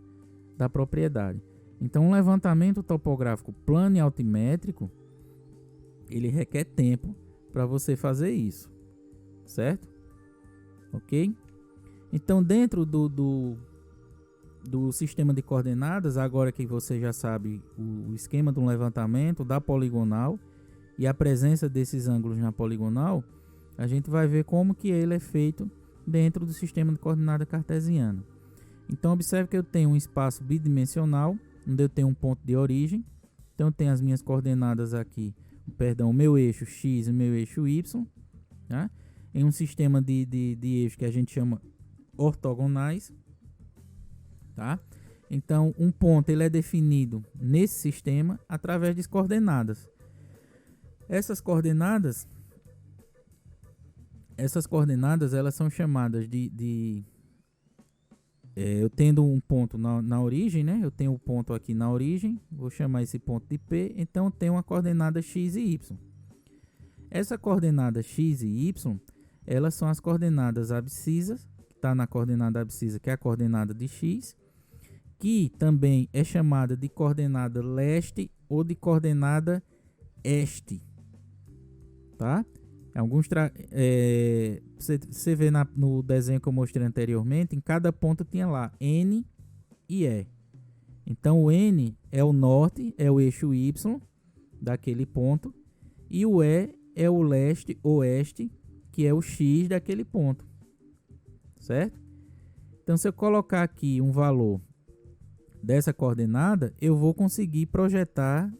da propriedade. Então, um levantamento topográfico plano e altimétrico, ele requer tempo para você fazer isso, certo? Ok? Então, dentro do sistema de coordenadas, agora que você já sabe o esquema de um levantamento da poligonal e a presença desses ângulos na poligonal, a gente vai ver como que ele é feito dentro do sistema de coordenada cartesiana. Então, observe que eu tenho um espaço bidimensional, onde eu tenho um ponto de origem. Então eu tenho as minhas coordenadas aqui, o meu eixo X e o meu eixo Y, tá? Em um sistema de eixos que a gente chama ortogonais, tá? Então um ponto ele é definido nesse sistema através de coordenadas. Essas coordenadas elas são chamadas eu tendo um ponto na origem, né? Eu tenho um ponto aqui na origem, vou chamar esse ponto de P, então eu tenho uma coordenada X e Y. Essa coordenada X e Y, elas são as coordenadas abscisas, que está na coordenada abscissa, que é a coordenada de X, que também é chamada de coordenada leste ou de coordenada este, tá? Você vê no desenho que eu mostrei anteriormente, em cada ponto tinha lá N e E. Então o N é o norte, é o eixo Y daquele ponto, e o E é o leste, oeste, que é o X daquele ponto, certo? Então se eu colocar aqui um valor dessa coordenada, eu vou conseguir projetar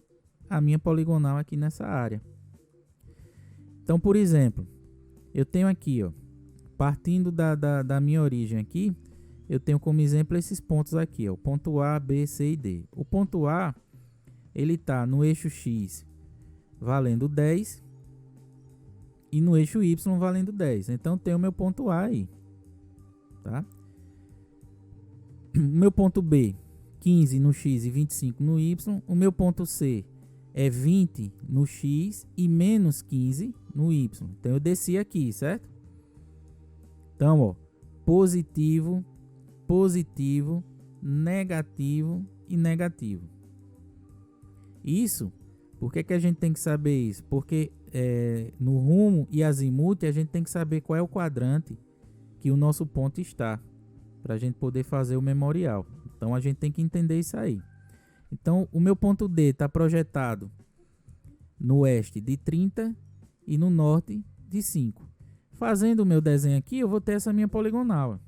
a minha poligonal aqui nessa área. Então, por exemplo, eu tenho aqui, ó, partindo da minha origem aqui, eu tenho como exemplo esses pontos aqui, ó, o ponto A, B, C e D. O ponto A, ele está no eixo X valendo 10 e no eixo Y valendo 10. Então, tem o meu ponto A aí, tá? O meu ponto B, 15 no X e 25 no Y. O meu ponto C é 20 no X e menos 15 no Y. Então, eu desci aqui, certo? Então, ó, positivo, positivo, negativo e negativo. Isso, por que a gente tem que saber isso? Porque no rumo e azimuth a gente tem que saber qual é o quadrante que o nosso ponto está, para a gente poder fazer o memorial. Então, a gente tem que entender isso aí. Então, o meu ponto D está projetado no oeste de 30 e no norte de 5. Fazendo o meu desenho aqui, eu vou ter essa minha poligonal.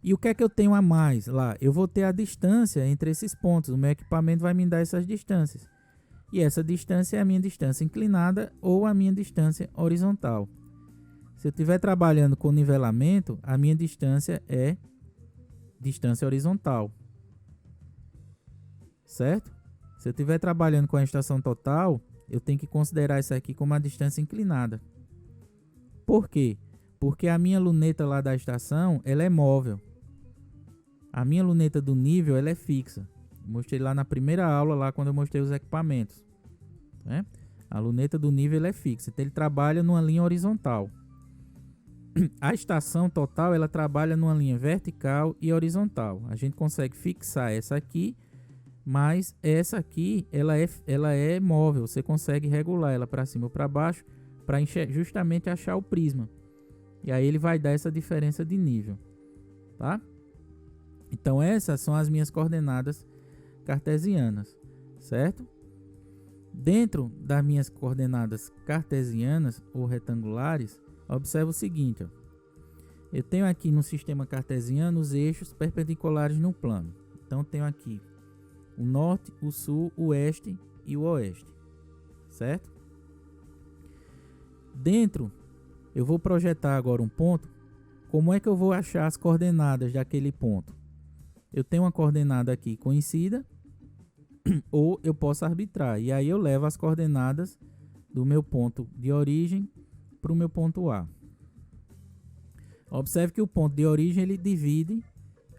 E o que é que eu tenho a mais lá? Eu vou ter a distância entre esses pontos. O meu equipamento vai me dar essas distâncias. E essa distância é a minha distância inclinada ou a minha distância horizontal. Se eu estiver trabalhando com nivelamento, a minha distância é distância horizontal. Certo? Se eu estiver trabalhando com a estação total, eu tenho que considerar isso aqui como a distância inclinada. Por quê? Porque a minha luneta lá da estação, ela é móvel. A minha luneta do nível, ela é fixa. Mostrei lá na primeira aula, lá quando eu mostrei os equipamentos, né? A luneta do nível, ela é fixa. Então, ele trabalha numa linha horizontal. A estação total, ela trabalha numa linha vertical e horizontal. A gente consegue fixar essa aqui, mas essa aqui, ela é móvel. Você consegue regular ela para cima ou para baixo para justamente achar o prisma. E aí ele vai dar essa diferença de nível, tá? Então essas são as minhas coordenadas cartesianas, certo? Dentro das minhas coordenadas cartesianas ou retangulares, observa o seguinte, ó. Eu tenho aqui no sistema cartesiano os eixos perpendiculares no plano. Então tenho aqui o norte, o sul, o oeste e o oeste, certo? Dentro, eu vou projetar agora um ponto. Como é que eu vou achar as coordenadas daquele ponto? Eu tenho uma coordenada aqui conhecida, ou eu posso arbitrar. E aí eu levo as coordenadas do meu ponto de origem para o meu ponto A. Observe que o ponto de origem ele divide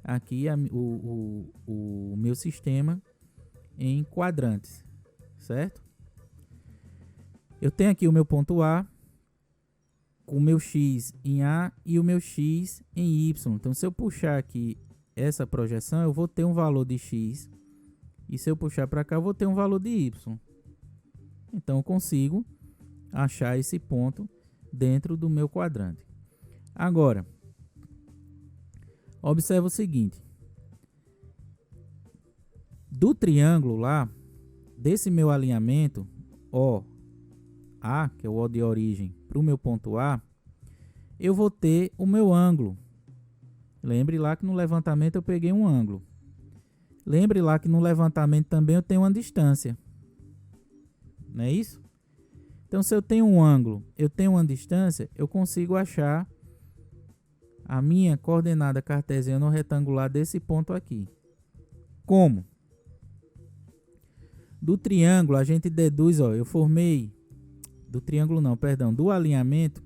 aqui o meu sistema em quadrantes, certo? Eu tenho aqui o meu ponto A com o meu X em A e o meu X em Y. Então, se eu puxar aqui essa projeção, eu vou ter um valor de X. E se eu puxar para cá, eu vou ter um valor de Y. Então, eu consigo achar esse ponto dentro do meu quadrante. Agora, observa o seguinte. Do triângulo lá, desse meu alinhamento, OA, que é o O de origem, para o meu ponto A, eu vou ter o meu ângulo. Lembre lá que no levantamento eu peguei um ângulo. Lembre lá que no levantamento também eu tenho uma distância. Não é isso? Então, se eu tenho um ângulo, eu tenho uma distância, eu consigo achar a minha coordenada cartesiana ou retangular desse ponto aqui. Como? Do triângulo, a gente deduz, ó, eu formei... Do triângulo não, perdão. Do alinhamento,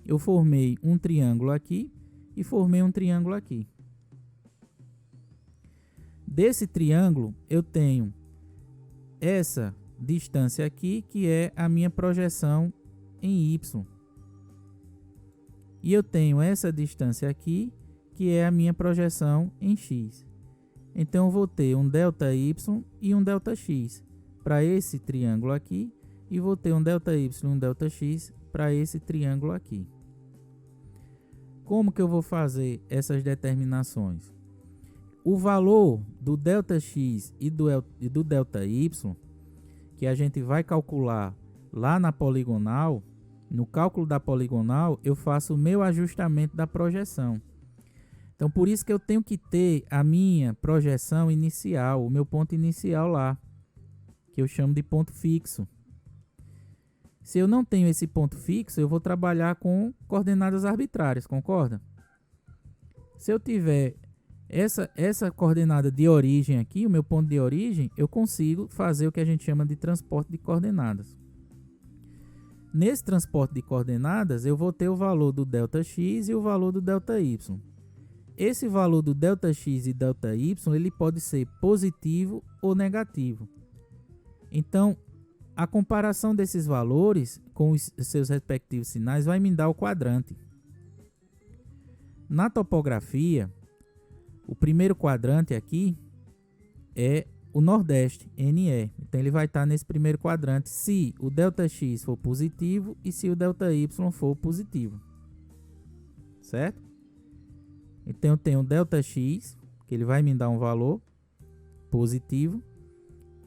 eu formei um triângulo aqui e formei um triângulo aqui. Desse triângulo, eu tenho essa distância aqui, que é a minha projeção em Y. E eu tenho essa distância aqui, que é a minha projeção em X. Então, eu vou ter um ΔY e um ΔX para esse triângulo aqui e vou ter um ΔY e um ΔX para esse triângulo aqui. Como que eu vou fazer essas determinações? O valor do ΔX e do ΔY, que a gente vai calcular lá na poligonal, no cálculo da poligonal, eu faço o meu ajustamento da projeção. Então, por isso que eu tenho que ter a minha projeção inicial, o meu ponto inicial lá, que eu chamo de ponto fixo. Se eu não tenho esse ponto fixo, eu vou trabalhar com coordenadas arbitrárias, concorda? Se eu tiver essa coordenada de origem aqui, o meu ponto de origem, eu consigo fazer o que a gente chama de transporte de coordenadas. Nesse transporte de coordenadas, eu vou ter o valor do ΔX e o valor do ΔY. Esse valor do ΔX e ΔY, ele pode ser positivo ou negativo. Então, a comparação desses valores com os seus respectivos sinais vai me dar o quadrante. Na topografia, o primeiro quadrante aqui é o Nordeste, NE. Então, ele vai estar nesse primeiro quadrante se o ΔX for positivo e se o ΔY for positivo. Certo? Então, eu tenho o ΔX, que ele vai me dar um valor positivo,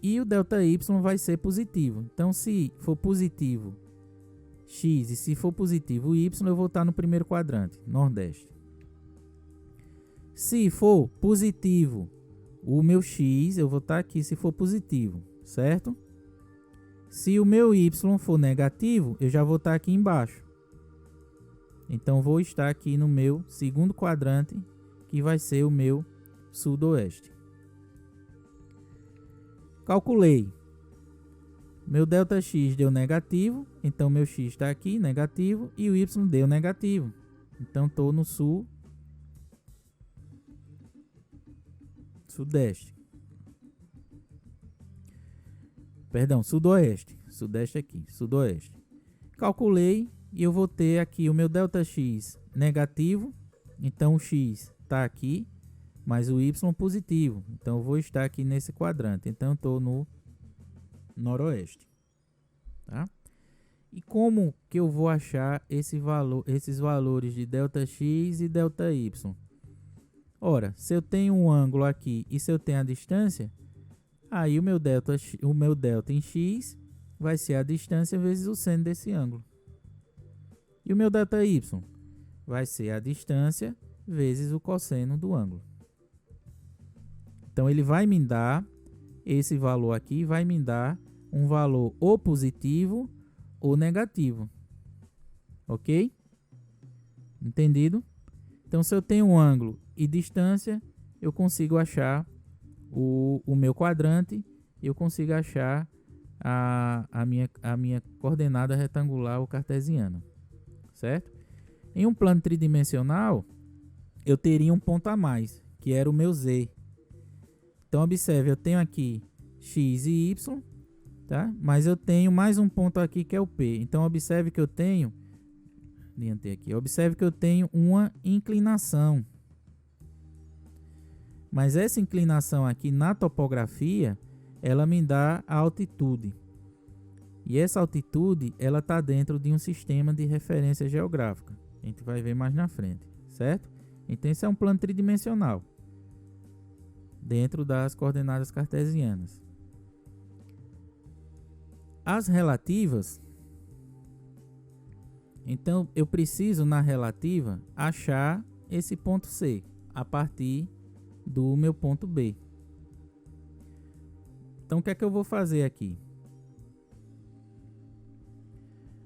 e o ΔY vai ser positivo. Então, se for positivo X e se for positivo Y, eu vou estar no primeiro quadrante, Nordeste. Se for positivo o meu X, eu vou estar aqui se for positivo, certo? Se o meu Y for negativo, eu já vou estar aqui embaixo. Então, vou estar aqui no meu segundo quadrante, que vai ser o meu sudoeste. Calculei. Meu ΔX deu negativo, então meu X está aqui, negativo, e o Y deu negativo. Então, estou no sudeste. Perdão, sudoeste. Sudeste aqui, sudoeste. Calculei e eu vou ter aqui o meu ΔX negativo, então o X está aqui, mas o Y positivo. Então eu vou estar aqui nesse quadrante. Então eu estou no noroeste. Tá? E como que eu vou achar esses valores de ΔX e ΔY? Ora, se eu tenho um ângulo aqui e se eu tenho a distância, aí o meu delta em x vai ser a distância vezes o seno desse ângulo. E o meu ΔY vai ser a distância vezes o cosseno do ângulo. Então, ele vai me dar, esse valor aqui vai me dar um valor ou positivo ou negativo. Ok? Entendido? Então, se eu tenho um ângulo e distância, eu consigo achar o meu quadrante, eu consigo achar a minha coordenada retangular ou cartesiana. Certo? Em um plano tridimensional, eu teria um ponto a mais, que era o meu Z. Então, observe, eu tenho aqui X e Y, tá? Mas eu tenho mais um ponto aqui que é o P. Então, observe que eu tenho, observe que eu tenho uma inclinação. Mas essa inclinação aqui na topografia, ela me dá a altitude. E essa altitude, ela está dentro de um sistema de referência geográfica. A gente vai ver mais na frente, certo? Então, esse é um plano tridimensional, dentro das coordenadas cartesianas. As relativas, então, eu preciso, na relativa, achar esse ponto C, a partir do meu ponto B. Então, o que é que eu vou fazer aqui?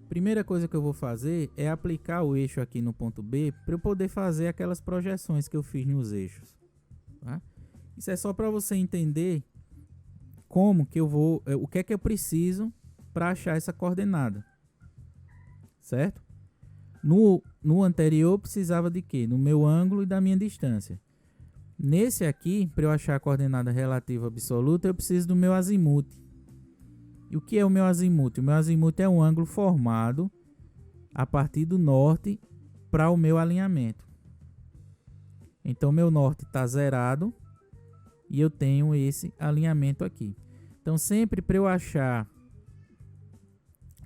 Primeira coisa que eu vou fazer é aplicar o eixo aqui no ponto B para eu poder fazer aquelas projeções que eu fiz nos eixos. Tá? Isso é só para você entender como que eu vou, o que é que eu preciso para achar essa coordenada. Certo? No anterior eu precisava de quê? No meu ângulo e da minha distância. Nesse aqui, para eu achar a coordenada relativa absoluta, eu preciso do meu azimuth. E o que é o meu azimuth? O meu azimuth é um ângulo formado a partir do norte para o meu alinhamento. Então, meu norte está zerado e eu tenho esse alinhamento aqui. Então, sempre para eu achar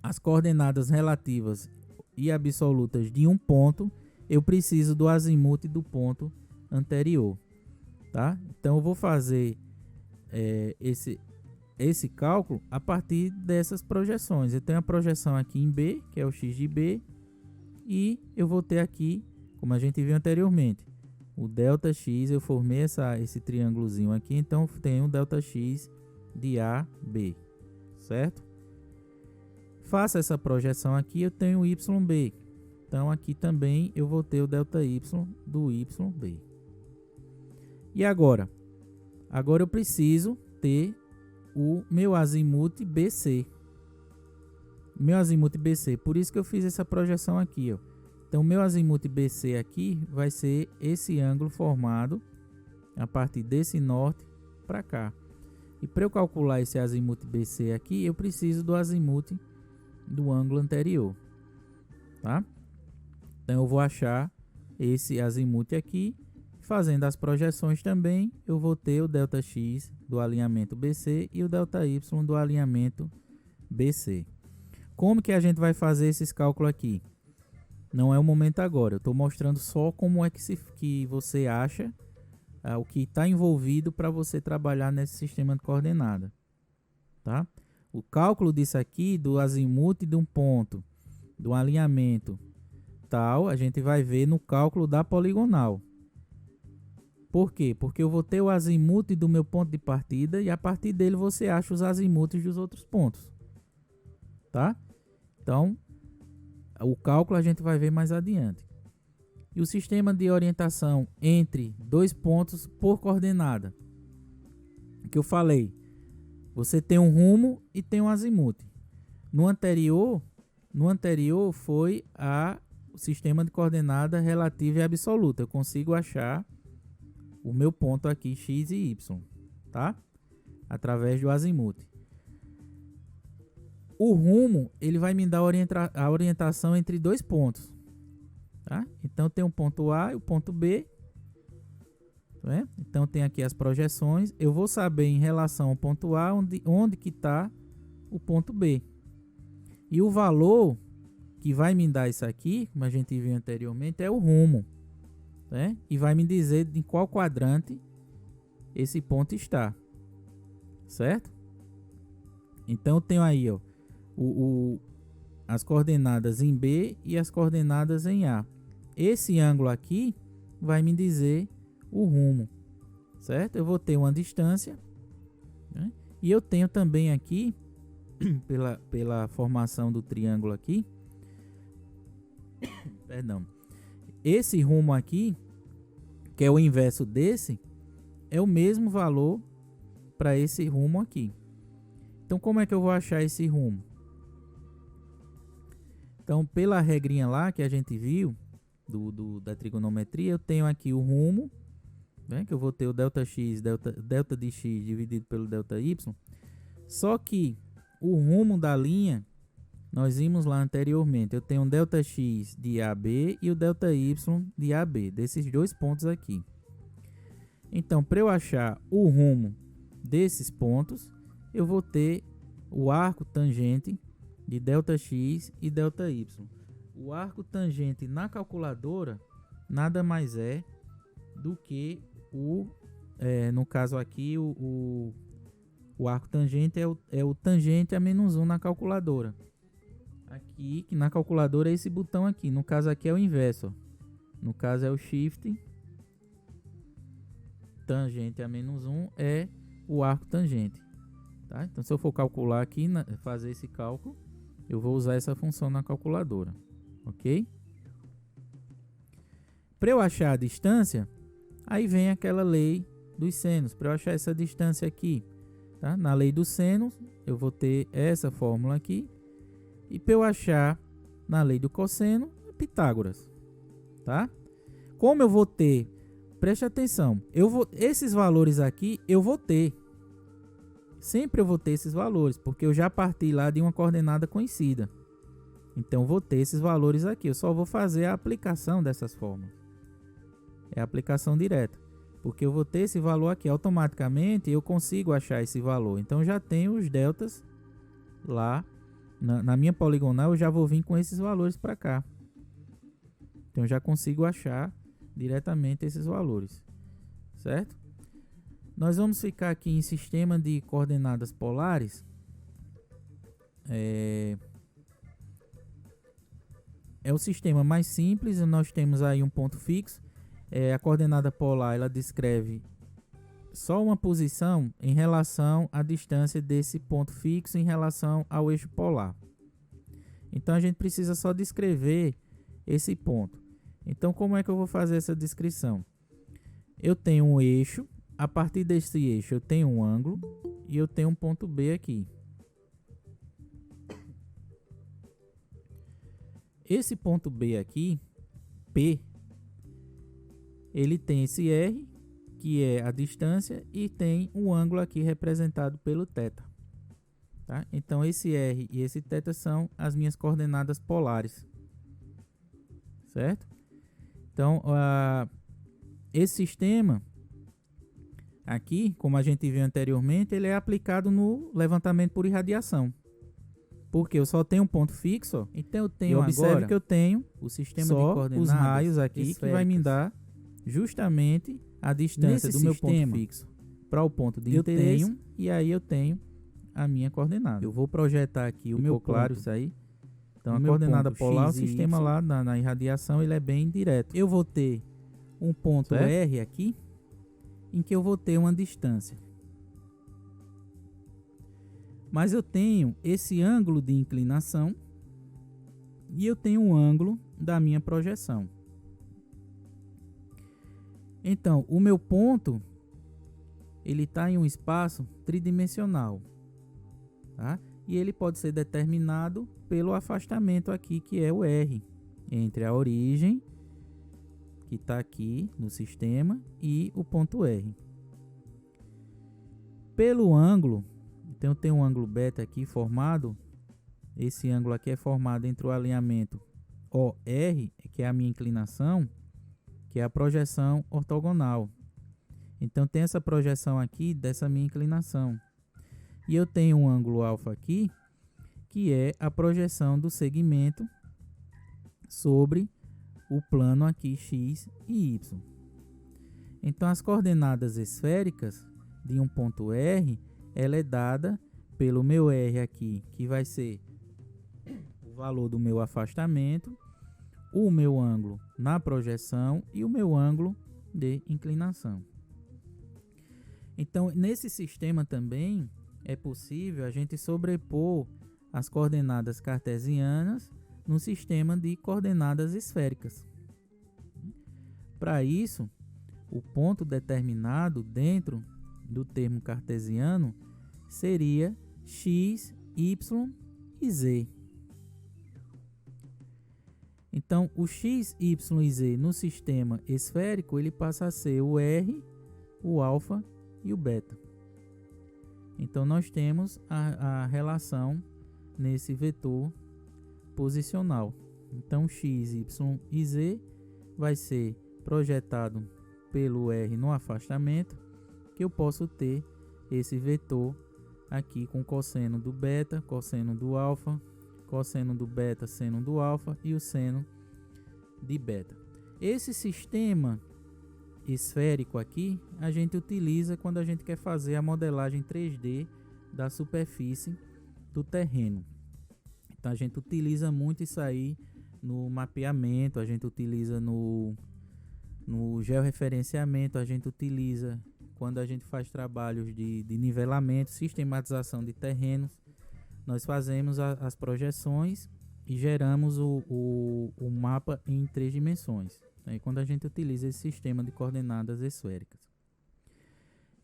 as coordenadas relativas e absolutas de um ponto, eu preciso do azimuth do ponto anterior, tá? Então eu vou fazer esse cálculo a partir dessas projeções. Eu tenho a projeção aqui em B, que é o x de B, e eu vou ter aqui, como a gente viu anteriormente, o ΔX. Eu formei esse triângulozinho aqui, então tenho o ΔX de AB, certo? Faça essa projeção aqui, eu tenho o YB. Então aqui também eu vou ter o ΔY do YB. E agora? Agora eu preciso ter o meu azimuth BC. Meu azimuth BC, por isso que eu fiz essa projeção aqui, ó. Então, meu azimuth BC aqui vai ser esse ângulo formado a partir desse norte para cá. E para eu calcular esse azimuth BC aqui, eu preciso do azimuth do ângulo anterior, tá? Então, eu vou achar esse azimuth aqui. Fazendo as projeções também, eu vou ter o ΔX do alinhamento BC e o ΔY do alinhamento BC. Como que a gente vai fazer esses cálculos aqui? Não é o momento agora, eu estou mostrando só como é que você acha o que está envolvido para você trabalhar nesse sistema de coordenada, tá? O cálculo disso aqui, do azimuth de um ponto, do alinhamento tal, a gente vai ver no cálculo da poligonal. Por quê? Porque eu vou ter o azimuth do meu ponto de partida e a partir dele você acha os azimuths dos outros pontos, tá? Então, o cálculo a gente vai ver mais adiante. E o sistema de orientação entre dois pontos por coordenada, que eu falei, você tem um rumo e tem um azimuth. No anterior foi o sistema de coordenada relativa e absoluta. Eu consigo achar o meu ponto aqui, x e y, tá? Através do azimuth. O rumo, ele vai me dar a orientação entre dois pontos, tá? Então tem um ponto A e o ponto B, tá? Então tem aqui as projeções. Eu vou saber em relação ao ponto A onde que está o ponto B. E o valor que vai me dar isso aqui, como a gente viu anteriormente, é o rumo, né? E vai me dizer em qual quadrante esse ponto está, certo? Então eu tenho aí, ó, as coordenadas em B e as coordenadas em A. Esse ângulo aqui vai me dizer o rumo, certo? Eu vou ter uma distância, né? E eu tenho também aqui, pela formação do triângulo aqui, perdão, esse rumo aqui, que é o inverso desse, é o mesmo valor para esse rumo aqui. Então, como é que eu vou achar esse rumo? Então, pela regrinha lá que a gente viu, da trigonometria, eu tenho aqui o rumo, né, que eu vou ter o ΔX, delta de x dividido pelo ΔY. Só que o rumo da linha, nós vimos lá anteriormente, eu tenho um ΔX de AB e o ΔY de AB, desses dois pontos aqui. Então, para eu achar o rumo desses pontos, eu vou ter o arco tangente de ΔX e ΔY. O arco tangente na calculadora nada mais é do que no caso aqui, o arco tangente é o tangente a menos 1 na calculadora. Aqui, que na calculadora é esse botão aqui. No caso aqui é o inverso, ó. No caso é o shift. Tangente a menos 1 é o arco tangente, tá? Então, se eu for calcular aqui, fazer esse cálculo, eu vou usar essa função na calculadora, ok? Para eu achar a distância, aí vem aquela lei dos senos. Para eu achar essa distância aqui, tá? Na lei dos senos, eu vou ter essa fórmula aqui. E para eu achar na lei do cosseno, Pitágoras, tá? Como eu vou ter, preste atenção, esses valores aqui eu vou ter. Sempre eu vou ter esses valores, porque eu já parti lá de uma coordenada conhecida. Então eu vou ter esses valores aqui, eu só vou fazer a aplicação dessas fórmulas. É a aplicação direta, porque eu vou ter esse valor aqui, automaticamente eu consigo achar esse valor. Então já tenho os deltas lá na minha poligonal, eu já vou vir com esses valores para cá. Então, eu já consigo achar diretamente esses valores, certo? Nós vamos ficar aqui em sistema de coordenadas polares. É o sistema mais simples. Nós temos aí um ponto fixo. A coordenada polar, ela descreve só uma posição em relação à distância desse ponto fixo em relação ao eixo polar. Então a gente precisa só descrever esse ponto. Então, como é que eu vou fazer essa descrição? Eu tenho um eixo, a partir desse eixo eu tenho um ângulo e eu tenho um ponto B aqui. Esse ponto B aqui, P, ele tem esse R, que é a distância, e tem um ângulo aqui representado pelo θ. Tá? Então, esse R e esse θ são as minhas coordenadas polares. Certo? Então, esse sistema aqui, como a gente viu anteriormente, ele é aplicado no levantamento por irradiação. Porque eu só tenho um ponto fixo, ó. Então eu tenho observe que eu tenho o sistema de coordenadas, os raios aqui esféricas, que vai me dar justamente a distância do meu ponto fixo para o ponto de interesse, e aí eu tenho a minha coordenada. Eu vou projetar aqui o meu claro isso aí. Então a coordenada polar, o sistema lá na irradiação, ele é bem direto. Eu vou ter um ponto R aqui, em que eu vou ter uma distância. Mas eu tenho esse ângulo de inclinação e eu tenho um ângulo da minha projeção. Então, o meu ponto, ele está em um espaço tridimensional, tá? E ele pode ser determinado pelo afastamento aqui, que é o R, entre a origem, que está aqui no sistema, e o ponto R. Pelo ângulo, então eu tenho um ângulo beta aqui formado. Esse ângulo aqui é formado entre o alinhamento OR, que é a minha inclinação, que é a projeção ortogonal. Então tem essa projeção aqui dessa minha inclinação. E eu tenho um ângulo alfa aqui, que é a projeção do segmento sobre o plano aqui x e y. Então as coordenadas esféricas de um ponto R, ela é dada pelo meu R aqui, que vai ser o valor do meu afastamento, o meu ângulo na projeção e o meu ângulo de inclinação. Então, nesse sistema também é possível a gente sobrepor as coordenadas cartesianas no sistema de coordenadas esféricas. Para isso, o ponto determinado dentro do termo cartesiano seria x, y e z. Então, o x, y e z no sistema esférico, ele passa a ser o r, o alfa e o beta. Então, nós temos a relação nesse vetor posicional. Então, x, y e z vai ser projetado pelo r no afastamento, que eu posso ter esse vetor aqui com cosseno do beta, cosseno do alfa, cosseno do beta, seno do alfa e o seno de beta. Esse sistema esférico aqui a gente utiliza quando a gente quer fazer a modelagem 3D da superfície do terreno. Então a gente utiliza muito isso aí no mapeamento, a gente utiliza no georreferenciamento, a gente utiliza quando a gente faz trabalhos de nivelamento, sistematização de terrenos. Nós fazemos as projeções e geramos o mapa em 3 dimensões. Aí quando a gente utiliza esse sistema de coordenadas esféricas.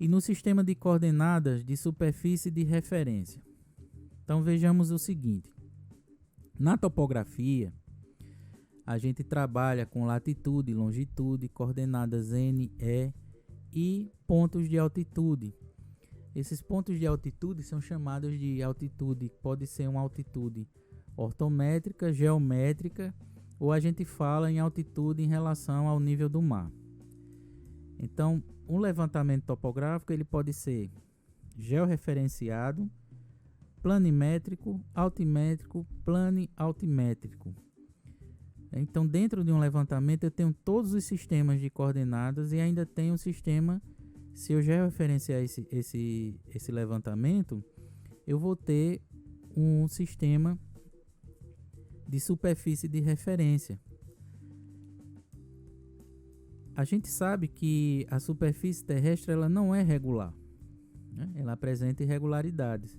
E no sistema de coordenadas de superfície de referência. Então vejamos o seguinte. Na topografia, a gente trabalha com latitude, longitude, coordenadas N, E e pontos de altitude. Esses pontos de altitude são chamados de altitude, pode ser uma altitude ortométrica, geométrica, ou a gente fala em altitude em relação ao nível do mar. Então, um levantamento topográfico ele pode ser georreferenciado, planimétrico, altimétrico, plane-altimétrico. Então, dentro de um levantamento, eu tenho todos os sistemas de coordenadas e ainda tenho um sistema, se eu georreferenciar esse levantamento, eu vou ter um sistema de superfície de referência. A gente sabe que a superfície terrestre ela não é regular, né? Ela apresenta irregularidades.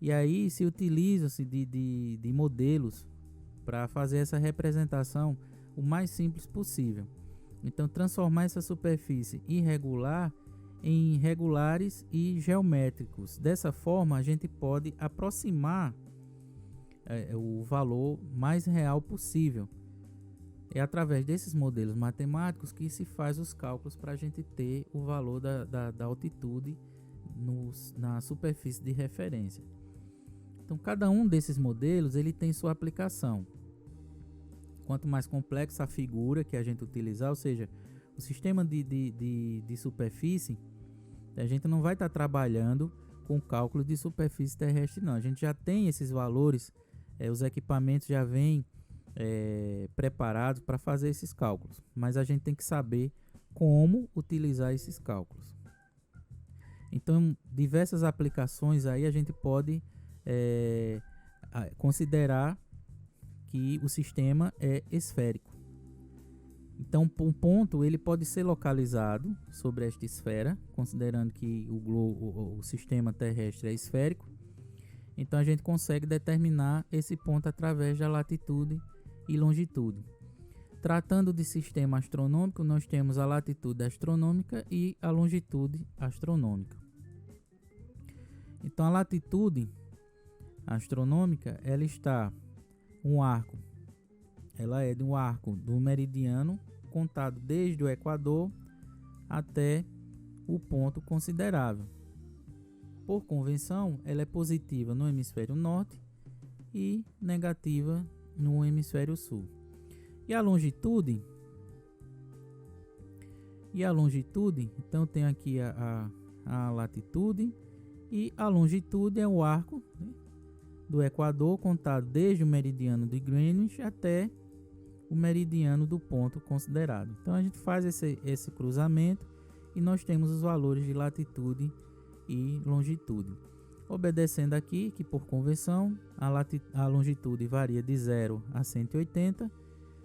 E aí se utiliza-se de modelos para fazer essa representação o mais simples possível. Então, transformar essa superfície irregular em regulares e geométricos. Dessa forma, a gente pode aproximar o valor mais real possível. É através desses modelos matemáticos que se faz os cálculos para a gente ter o valor da altitude na superfície de referência. Então, cada um desses modelos ele tem sua aplicação. Quanto mais complexa a figura que a gente utilizar, ou seja, o sistema de superfície, a gente não vai estar trabalhando com cálculo de superfície terrestre, não. A gente já tem esses valores, os equipamentos já vêm preparados para fazer esses cálculos, mas a gente tem que saber como utilizar esses cálculos. Então, diversas aplicações aí a gente pode considerar que o sistema é esférico. Então, um ponto ele pode ser localizado sobre esta esfera, considerando que o sistema terrestre é esférico. Então, a gente consegue determinar esse ponto através da latitude e longitude. Tratando de sistema astronômico, nós temos a latitude astronômica e a longitude astronômica. Então, a latitude astronômica, ela está ela é de um arco do meridiano contado desde o Equador até o ponto considerável. Por convenção, ela é positiva no hemisfério norte e negativa no hemisfério sul. E a longitude, então tem aqui a latitude e a longitude é o arco, né, do Equador contado desde o meridiano de Greenwich até o meridiano do ponto considerado. Então a gente faz esse cruzamento e nós temos os valores de latitude e longitude. Obedecendo aqui que por convenção a longitude varia de 0 a 180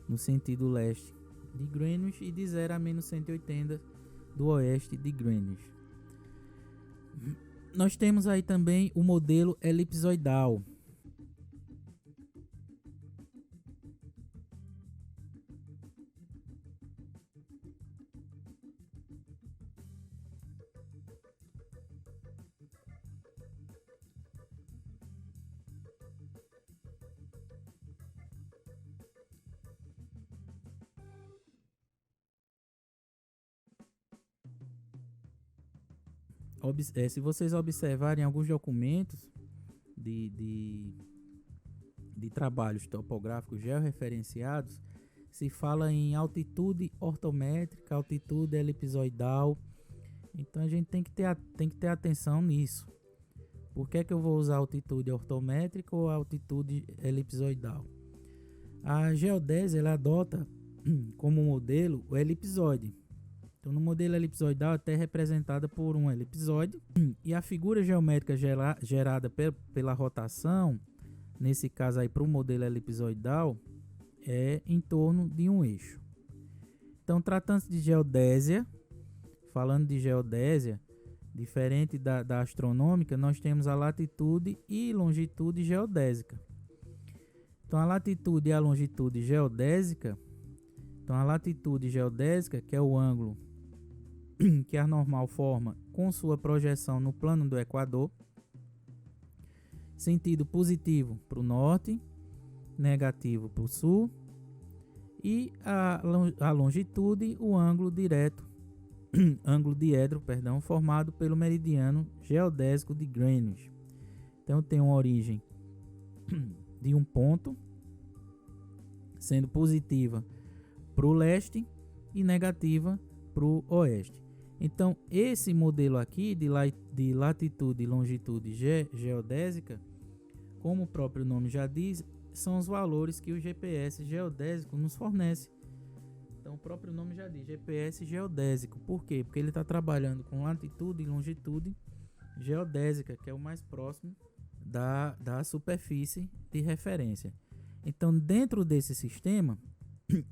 no sentido leste de Greenwich e de 0 a menos 180 do oeste de Greenwich. Nós temos aí também o modelo elipsoidal. Se vocês observarem alguns documentos de trabalhos topográficos georreferenciados, se fala em altitude ortométrica, altitude elipsoidal. Então a gente tem que ter atenção nisso. Por que eu vou usar altitude ortométrica ou altitude elipsoidal? A geodésia ela adota como modelo o elipsoide. Então, no modelo elipsoidal, a Terra é representada por um elipsoide e a figura geométrica gerada pela rotação, nesse caso aí para o modelo elipsoidal, é em torno de um eixo. Então, tratando-se de geodésia, falando de geodésia, diferente da astronômica, nós temos a latitude e longitude geodésica. Então, a latitude e a longitude geodésica, que é o ângulo que a normal forma com sua projeção no plano do Equador, sentido positivo para o norte, negativo para o sul, e a longitude, o ângulo diedro, formado pelo meridiano geodésico de Greenwich. Então tem uma origem de um ponto, sendo positiva para o leste e negativa para o oeste. Então, esse modelo aqui de latitude e longitude geodésica, como o próprio nome já diz, são os valores que o GPS geodésico nos fornece. Então o próprio nome já diz, GPS geodésico. Por quê? Porque ele está trabalhando com latitude e longitude geodésica, que é o mais próximo da superfície de referência. Então, dentro desse sistema,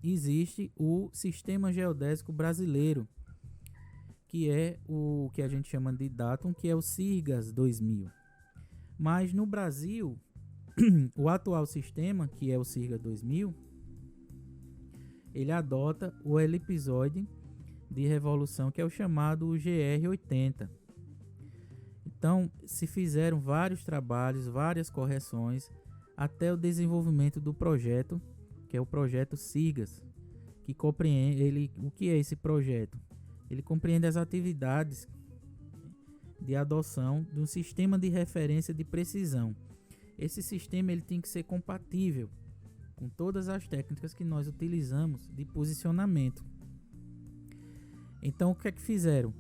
existe o Sistema Geodésico Brasileiro, que é o que a gente chama de DATUM, que é o SIRGAS 2000. Mas no Brasil, o atual sistema, que é o SIRGAS 2000, ele adota o elipsoide de revolução, que é o chamado GR80. Então, se fizeram vários trabalhos, várias correções, até o desenvolvimento do projeto, que é o projeto SIRGAS, que compreende o que é esse projeto? Ele compreende as atividades de adoção de um sistema de referência de precisão. Esse sistema ele tem que ser compatível com todas as técnicas que nós utilizamos de posicionamento. Então, o que é que fizeram?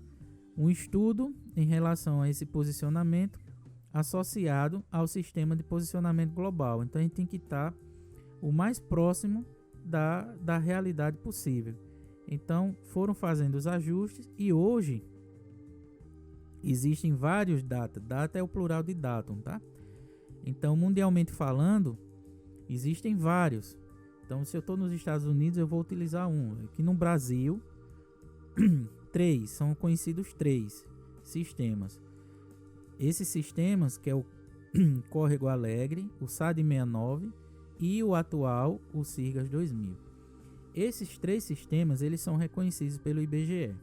Um estudo em relação a esse posicionamento associado ao sistema de posicionamento global. Então, a gente tem que estar o mais próximo da realidade possível. Então, foram fazendo os ajustes e hoje existem vários data. Data é o plural de datum, tá? Então, mundialmente falando, existem vários. Então, se eu estou nos Estados Unidos, eu vou utilizar um. Aqui no Brasil, são conhecidos 3 sistemas. Esses sistemas, que é o Córrego Alegre, o SAD 69 e o atual, o SIRGAS 2000. Esses 3 sistemas, eles são reconhecidos pelo IBGE.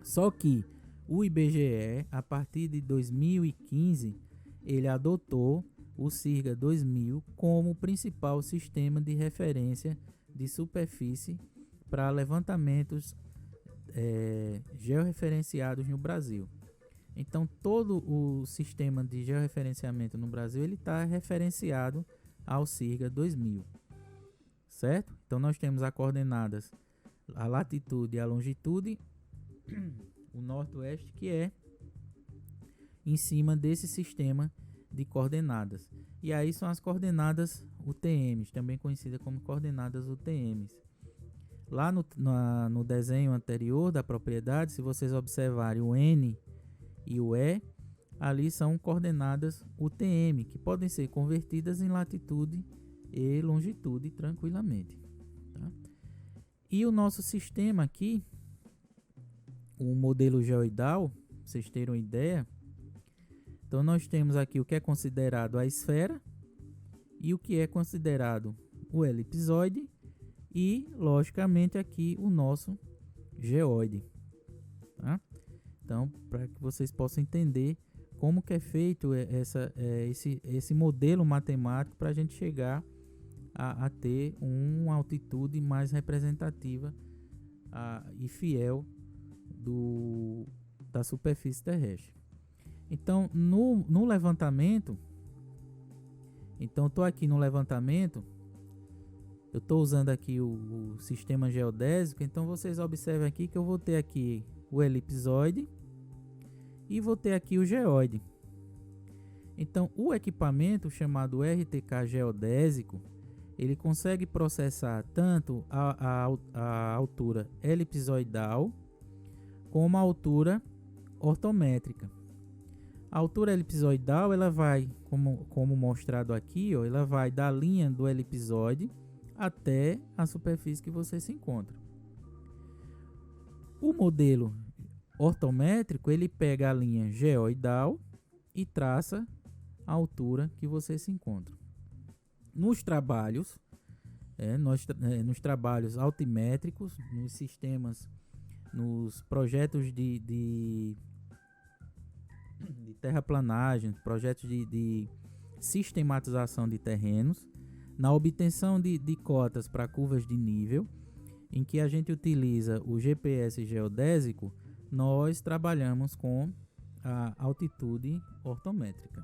Só que o IBGE, a partir de 2015, ele adotou o SIRGAS 2000 como o principal sistema de referência de superfície para levantamentos georreferenciados no Brasil. Então, todo o sistema de georreferenciamento no Brasil ele está referenciado ao SIRGAS 2000, certo? Então, nós temos as coordenadas, a latitude e a longitude, o norte-oeste, que é em cima desse sistema de coordenadas. E aí são as coordenadas UTMs, também conhecidas como coordenadas UTMs. Lá no desenho anterior da propriedade, se vocês observarem o N e o E, ali são coordenadas UTM, que podem ser convertidas em latitude e longitude tranquilamente. Tá? E o nosso sistema aqui, o modelo geoidal, pra vocês terem uma ideia, então nós temos aqui o que é considerado a esfera e o que é considerado o elipsoide e, logicamente, aqui o nosso geoide. Tá? Então, para que vocês possam entender como que é feito esse modelo matemático para a gente chegar a ter uma altitude mais representativa e fiel da superfície terrestre. Então, no levantamento, então estou aqui no levantamento, eu estou usando aqui o sistema geodésico, então vocês observem aqui que eu vou ter aqui o elipsoide e vou ter aqui o geoide. Então, o equipamento chamado RTK geodésico, ele consegue processar tanto a altura elipsoidal como a altura ortométrica. A altura elipsoidal, ela vai, como mostrado aqui, ó, ela vai da linha do elipsoide até a superfície que você se encontra. O modelo ortométrico, ele pega a linha geoidal e traça a altura que você se encontra. Nos trabalhos, nos trabalhos altimétricos, nos sistemas, nos projetos de terraplanagem, projetos de sistematização de terrenos, na obtenção de cotas para curvas de nível, em que a gente utiliza o GPS geodésico, nós trabalhamos com a altitude ortométrica.